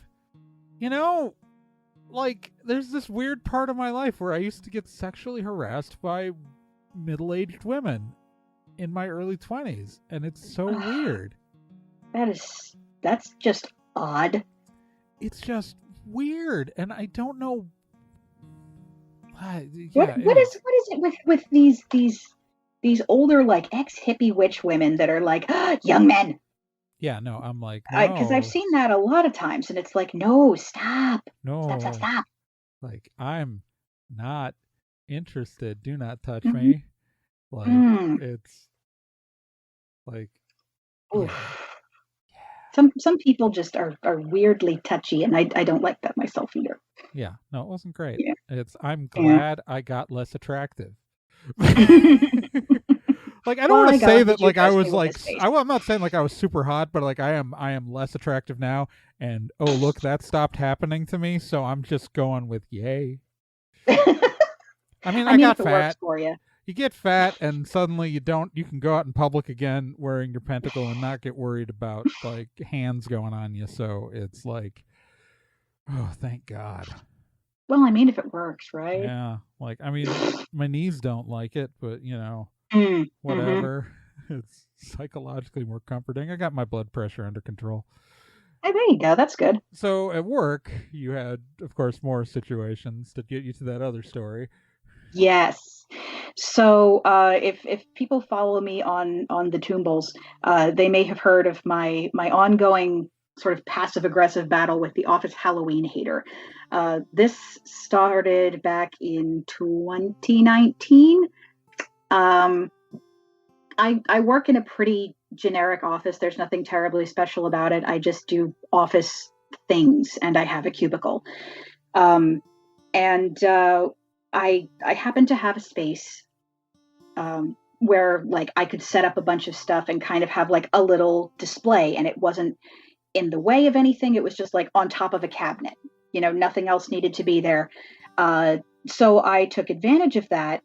like, there's this weird part of my life where I used to get sexually harassed by middle-aged women in my early 20s, and it's so weird. That's just odd. It's just weird, and I don't know. What is it with these older like ex-hippie witch women that are like, young men? Yeah, no, I'm like, no. Because I've seen that a lot of times, and it's like, no, stop. No. Stop. Like, I'm not interested. Do not touch me. Like, it's like, yeah. Some people just are weirdly touchy, and I don't like that myself either. Yeah, no, it wasn't great. Yeah. I'm glad I got less attractive. Like, I don't want to say that like I was like, I'm not saying like I was super hot, but like I am less attractive now, and oh look, that stopped happening to me, so I'm just going with yay. I mean, I got fat. For you. You get fat, and suddenly you can go out in public again wearing your pentacle and not get worried about like hands going on you. So it's like, oh, thank God. Well, I mean, if it works, right? Yeah. Like, I mean, my knees don't like it, but whatever. It's psychologically more comforting. I got my blood pressure under control. Hey, there you go. That's good. So at work, you had, of course, more situations to get you to that other story. Yes. So if people follow me on the Toombles, they may have heard of my ongoing sort of passive aggressive battle with the office Halloween hater. This started back in 2019. I work in a pretty generic office. There's nothing terribly special about it. I just do office things, and I have a cubicle. I happen to have a space where like I could set up a bunch of stuff and kind of have like a little display, and it wasn't in the way of anything. It was just like on top of a cabinet. Nothing else needed to be there. So I took advantage of that,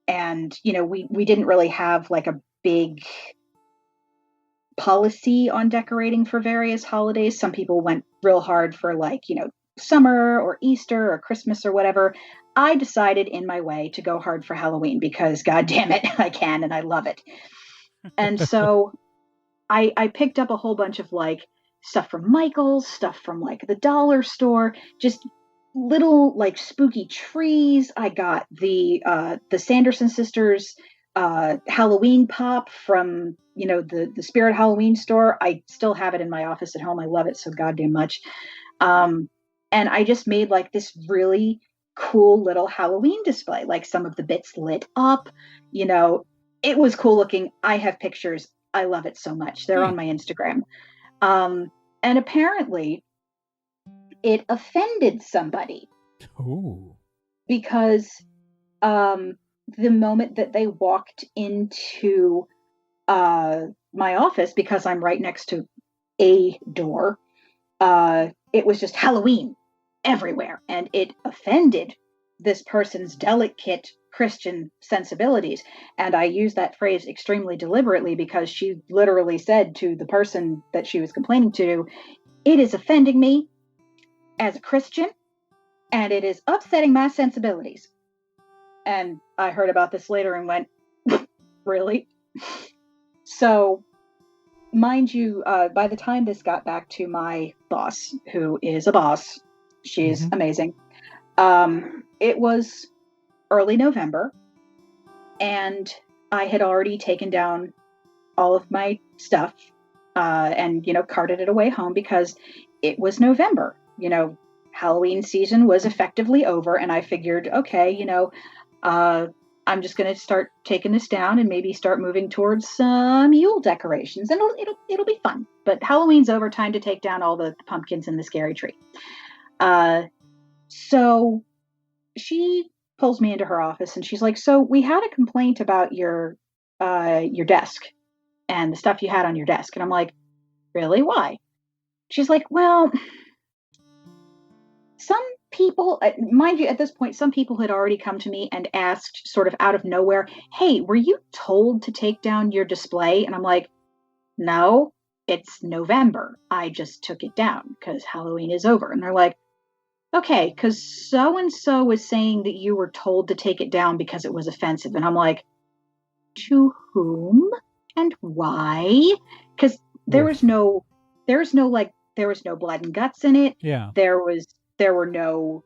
and we didn't really have like a big policy on decorating for various holidays. Some people went real hard for like, summer or Easter or Christmas or whatever. I decided in my way to go hard for Halloween because God damn it, I can and I love it. And so I picked up a whole bunch of like stuff from Michael's, stuff from like the dollar store, just little like spooky trees. I got the Sanderson sisters Halloween pop from the Spirit Halloween store. I still have it in my office at home. I love it so goddamn much. And I just made like this really cool little Halloween display. Like some of the bits lit up, it was cool looking. I have pictures. I love it so much. They're on my Instagram. And apparently it offended somebody. Ooh. Because the moment that they walked into my office, because I'm right next to a door, it was just Halloween everywhere. And it offended this person's delicate Christian sensibilities. And I use that phrase extremely deliberately because she literally said to the person that she was complaining to, "It is offending me as a Christian, and it is upsetting my sensibilities." And I heard about this later and went, really? So, mind you, by the time this got back to my boss, who is a boss, she's amazing, it was early November, and I had already taken down all of my stuff and, carted it away home because it was November. Halloween season was effectively over, and I figured, okay, I'm just going to start taking this down and maybe start moving towards some Yule decorations, and it'll be fun. But Halloween's over, time to take down all the pumpkins and the scary tree. So she pulls me into her office and she's like, "So we had a complaint about your desk and the stuff you had on your desk." And I'm like, "Really? Why?" She's like, "Well, some people," mind you, at this point, some people had already come to me and asked sort of out of nowhere, "Hey, were you told to take down your display?" And I'm like, "No, it's November. I just took it down because Halloween is over." And they're like, "Okay, because so-and-so was saying that you were told to take it down because it was offensive." And I'm like, "To whom and why?" Because there was no blood and guts in it. Yeah. There were no,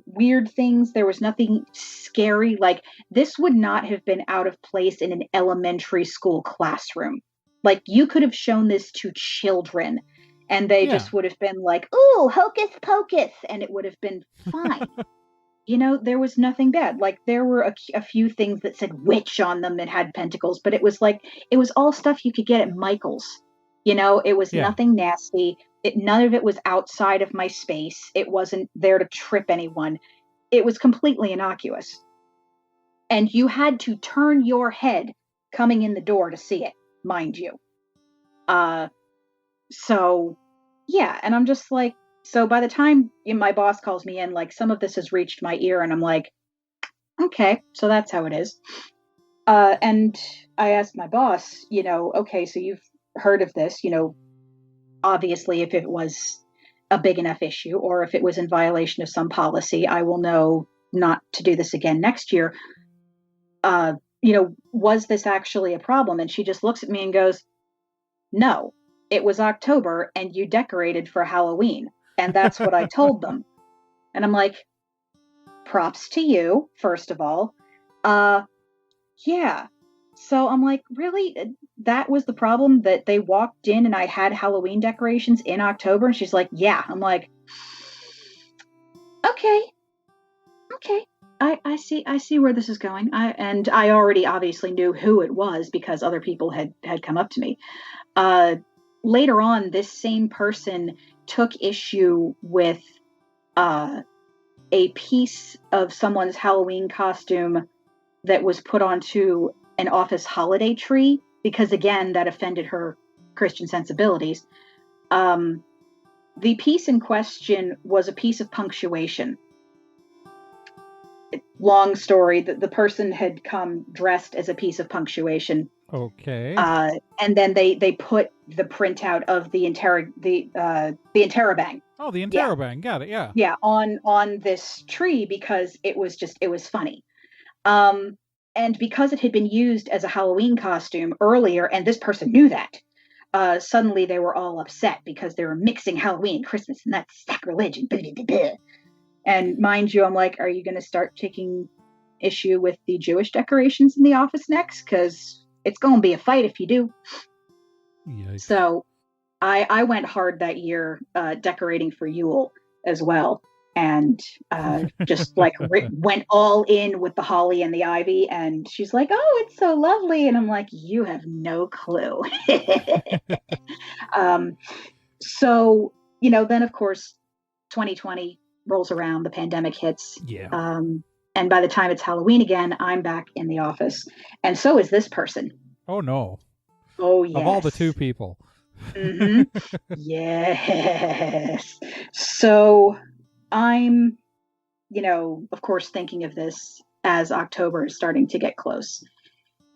weird things. There was nothing scary. Like, this would not have been out of place in an elementary school classroom. Like, you could have shown this to children and they just would have been like, "Ooh, hocus pocus," and it would have been fine. There was nothing bad. Like, there were a few things that said witch on them that had pentacles, but it was all stuff you could get at Michael's. It was nothing nasty. None of it was outside of my space. It wasn't there to trip anyone. It was completely innocuous. And you had to turn your head coming in the door to see it, mind you. So, yeah, and I'm just like, so by the time my boss calls me in, like, some of this has reached my ear, and I'm like, okay, so that's how it is. And I asked my boss, okay, so you've heard of this, obviously if it was a big enough issue or if it was in violation of some policy, I will know not to do this again next year. Was this actually a problem? And she just looks at me and goes, "No, it was October and you decorated for Halloween." And that's what I told them. And I'm like, props to you, first of all. Yeah. So I'm like, really? That was the problem, that they walked in and I had Halloween decorations in October? And she's like, yeah. I'm like, okay. I see where this is going. I already obviously knew who it was because other people had come up to me. Later on, this same person took issue with a piece of someone's Halloween costume that was put onto an office holiday tree because, again, that offended her Christian sensibilities. The piece in question was a piece of punctuation. Long story, the person had come dressed as a piece of punctuation. Okay. And then they put the printout of the interrobang. Oh, the interrobang. Got it. Yeah. Yeah, on this tree because it was funny. And because it had been used as a Halloween costume earlier, and this person knew that, suddenly they were all upset because they were mixing Halloween and Christmas, and that's sacrilege. And mind you, I'm like, are you going to start taking issue with the Jewish decorations in the office next? Because it's going to be a fight if you do. Yikes. So I went hard that year decorating for Yule as well. And just like went all in with the holly and the ivy. And she's like, oh, it's so lovely. And I'm like, you have no clue. So, then of course, 2020 rolls around, the pandemic hits. Yeah. And by the time it's Halloween again, I'm back in the office. And so is this person. Oh, no. Oh, yes. Of all the two people. Mm-hmm. Yes. So I'm, of course, thinking of this as October is starting to get close.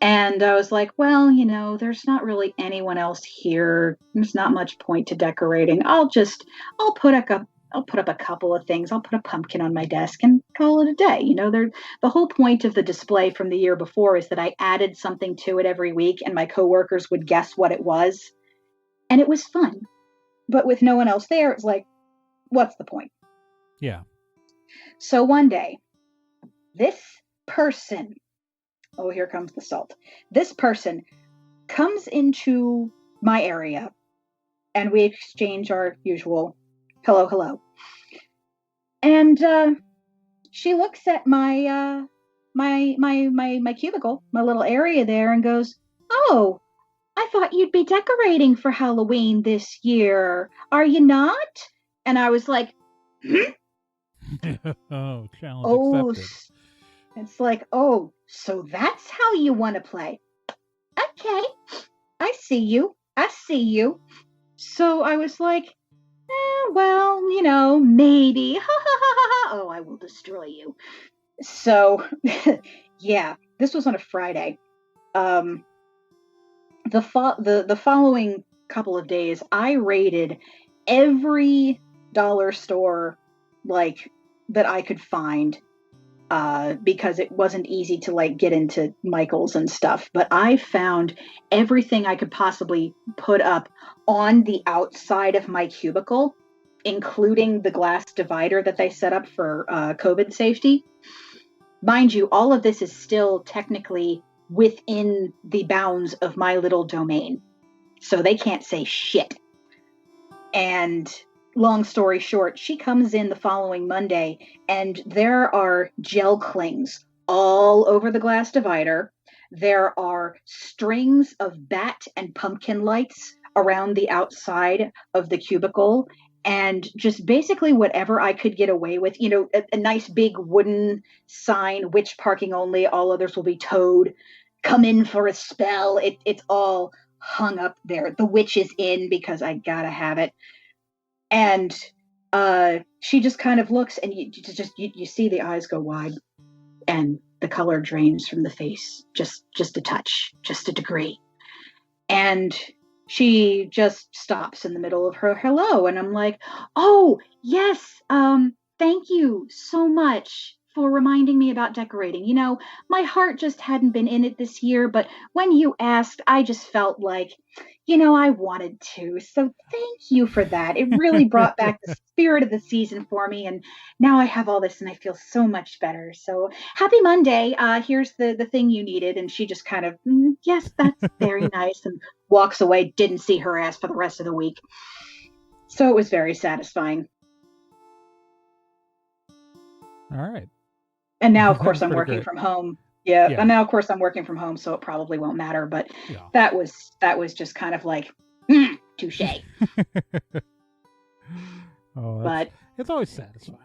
And I was like, well, there's not really anyone else here. There's not much point to decorating. I'll put up a couple of things. I'll put a pumpkin on my desk and call it a day. The whole point of the display from the year before is that I added something to it every week and my coworkers would guess what it was. And it was fun. But with no one else there, it's like, what's the point? Yeah. So one day, this person, oh, here comes the salt. This person comes into my area and we exchange our usual hello, hello. And she looks at my my cubicle, my little area there, and goes, oh, I thought you'd be decorating for Halloween this year. Are you not? And I was like, oh, challenge accepted. It's like, oh, so that's how you want to play. Okay, I see you. So I was like, well, maybe. Oh, I will destroy you. So, yeah, this was on a Friday. The following couple of days, I raided every dollar store that I could find because it wasn't easy to get into Michael's and stuff. But I found everything I could possibly put up on the outside of my cubicle, including the glass divider that they set up for COVID safety. Mind you, all of this is still technically within the bounds of my little domain. So they can't say shit. And long story short, she comes in the following Monday and there are gel clings all over the glass divider. There are strings of bat and pumpkin lights around the outside of the cubicle, and just basically whatever I could get away with, a nice big wooden sign, witch parking only, all others will be towed, come in for a spell. It's all hung up there. The witch is in because I gotta have it. And she just kind of looks, and you see the eyes go wide, and the color drains from the face, just a touch, just a degree. And she just stops in the middle of her hello, and I'm like, oh, yes, thank you so much for reminding me about decorating. My heart just hadn't been in it this year, but when you asked, I just felt like, I wanted to. So thank you for that. It really brought back the spirit of the season for me, and now I have all this and I feel so much better. So happy Monday. Here's the thing you needed. And she just kind of, yes, that's very nice, and walks away. Didn't see her ass for the rest of the week. So it was very satisfying. All right. And now, of course, I'm working great. From home. Yeah. And now, of course, I'm working from home, so it probably won't matter. But that was just kind of like, touche. But it's always satisfying.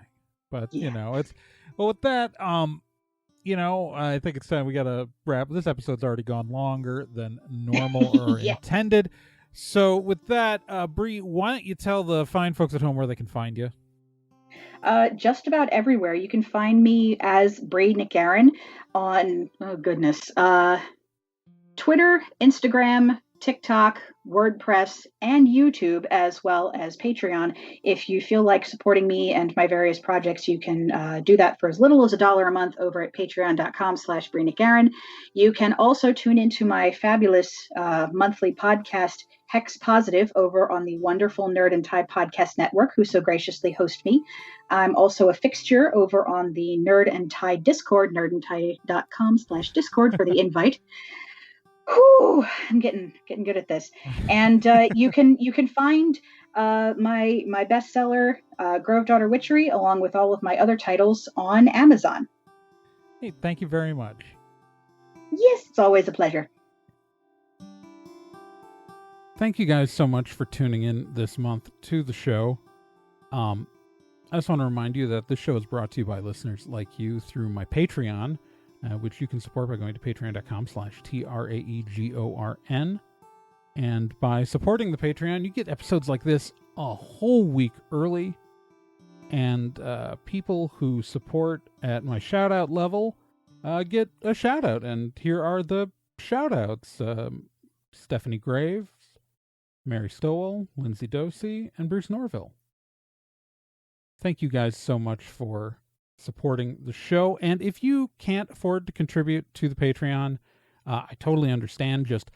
But it's with that. I think it's time we gotta wrap. This episode's already gone longer than normal or intended. So with that, Bree, why don't you tell the fine folks at home where they can find you? Just about everywhere. You can find me as Bree NicGarran on, Twitter, Instagram, TikTok, WordPress, and YouTube, as well as Patreon. If you feel like supporting me and my various projects, you can do that for as little as $1 a month over at patreon.com/Bree NicGarran. You can also tune into my fabulous monthly podcast, Hex Positive, over on the wonderful Nerd and Tie Podcast Network, who so graciously host me. I'm also a fixture over on the Nerd and Tie Discord, nerdandtie.com/Discord for the invite. Whew, I'm getting good at this. And you can find my bestseller, Grove Daughter Witchery, along with all of my other titles on Amazon. Hey, thank you very much. Yes, it's always a pleasure. Thank you guys so much for tuning in this month to the show. I just want to remind you that this show is brought to you by listeners like you through my Patreon, which you can support by going to patreon.com/TRAEGORN. And by supporting the Patreon, you get episodes like this a whole week early. And people who support at my shout-out level get a shout-out. And here are the shout-outs. Stephanie Graves, Mary Stowell, Lindsay Dosey, and Bruce Norville. Thank you guys so much for supporting the show. And if you can't afford to contribute to the Patreon, I totally understand. Just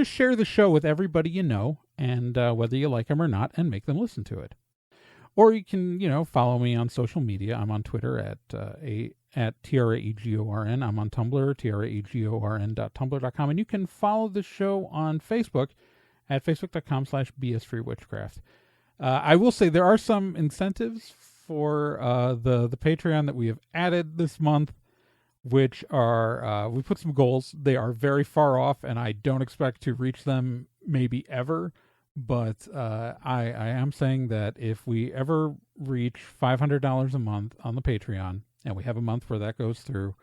share the show with everybody you know, and whether you like them or not, and make them listen to it. Or you can, follow me on social media. I'm on Twitter at TRAEGORN. I'm on Tumblr, TRAEGORN.tumblr.com. And you can follow the show on Facebook at facebook.com/BSFreeWitchcraft. I will say there are some incentives for the Patreon that we have added this month, which are, we put some goals. They are very far off, and I don't expect to reach them maybe ever. But I am saying that if we ever reach $500 a month on the Patreon, and we have a month where that goes through,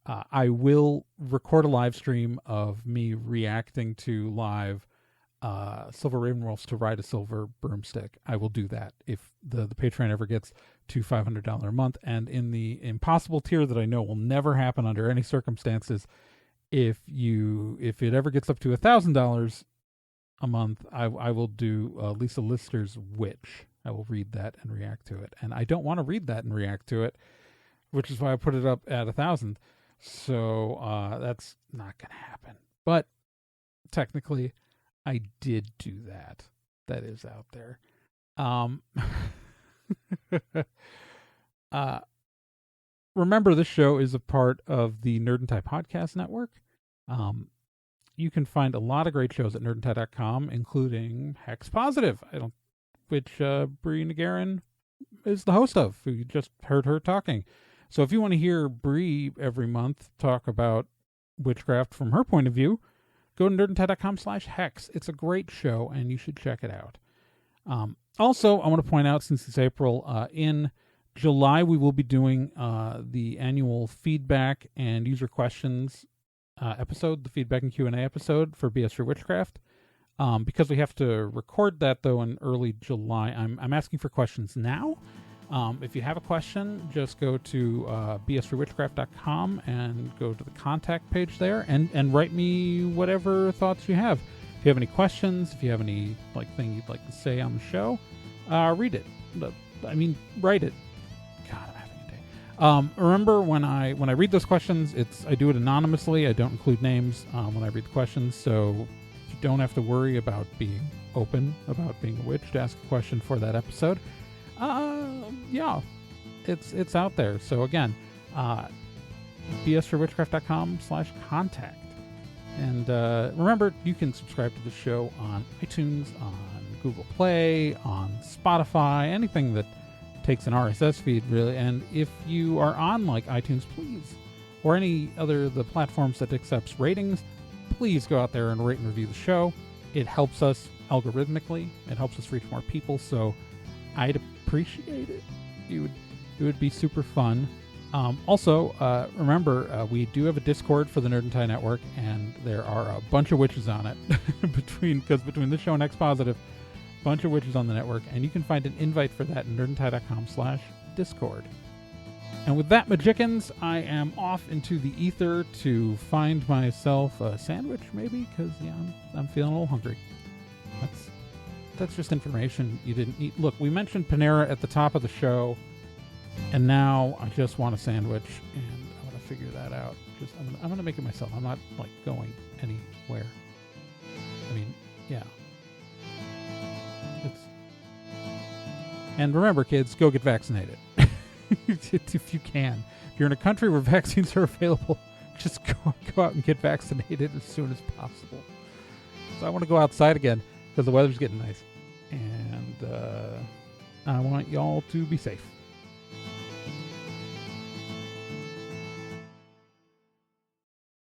I will record a live stream of me reacting to live Silver Raven Wolves to Ride a Silver Broomstick. I will do that if the Patreon ever gets to $500 a month. And in the impossible tier that I know will never happen under any circumstances, if it ever gets up to $1,000 a month, I will do Lisa Lister's Witch. I will read that and react to it. And I don't want to read that and react to it, which is why I put it up at 1,000. So that's not going to happen. But technically, I did do that. That is out there. Remember, this show is a part of the Nerd and Tie Podcast Network. You can find a lot of great shows at nerdandtie.com, including Hex Positive, which Bree NicGarran is the host of. You just heard her talking. So if you want to hear Bree every month talk about witchcraft from her point of view, go to nerdandtie.com/hex. It's a great show, and you should check it out. Also, I want to point out, since it's April, in July, we will be doing the annual feedback and user questions episode, the feedback and Q&A episode for BS for Witchcraft. Because we have to record that, though, in early July, I'm asking for questions now. If you have a question, just go to bsforwitchcraft.com and go to the contact page there and write me whatever thoughts you have. If you have any questions, if you have any thing you'd like to say on the show, read it. Write it. God, I'm having a day. Remember, when I read those questions, I do it anonymously. I don't include names when I read the questions, so you don't have to worry about being open about being a witch to ask a question for that episode. Yeah, it's out there. So again, bsforwitchcraft.com/contact. And remember, you can subscribe to the show on iTunes, on Google Play, on Spotify, anything that takes an RSS feed, really. And if you are on iTunes, please, or any other the platforms that accepts ratings, please go out there and rate and review the show. It helps us algorithmically. It helps us reach more people. So I'd appreciate it. It would be super fun. Also, remember, we do have a Discord for the Nerd and Tie Network, and there are a bunch of witches on it. between this show and Hex Positive, a bunch of witches on the network, and you can find an invite for that at nerdandtie.com/Discord. And with that, Magicians, I am off into the ether to find myself a sandwich, maybe, because yeah, I'm feeling a little hungry. That's just information you didn't need. Look, we mentioned Panera at the top of the show, and now I just want a sandwich, and I'm gonna figure that out. I'm gonna make it myself. I'm not like going anywhere. I mean, yeah. And remember, kids, go get vaccinated if you can. If you're in a country where vaccines are available, just go out and get vaccinated as soon as possible. So I want to go outside again because the weather's getting nice. And I want y'all to be safe.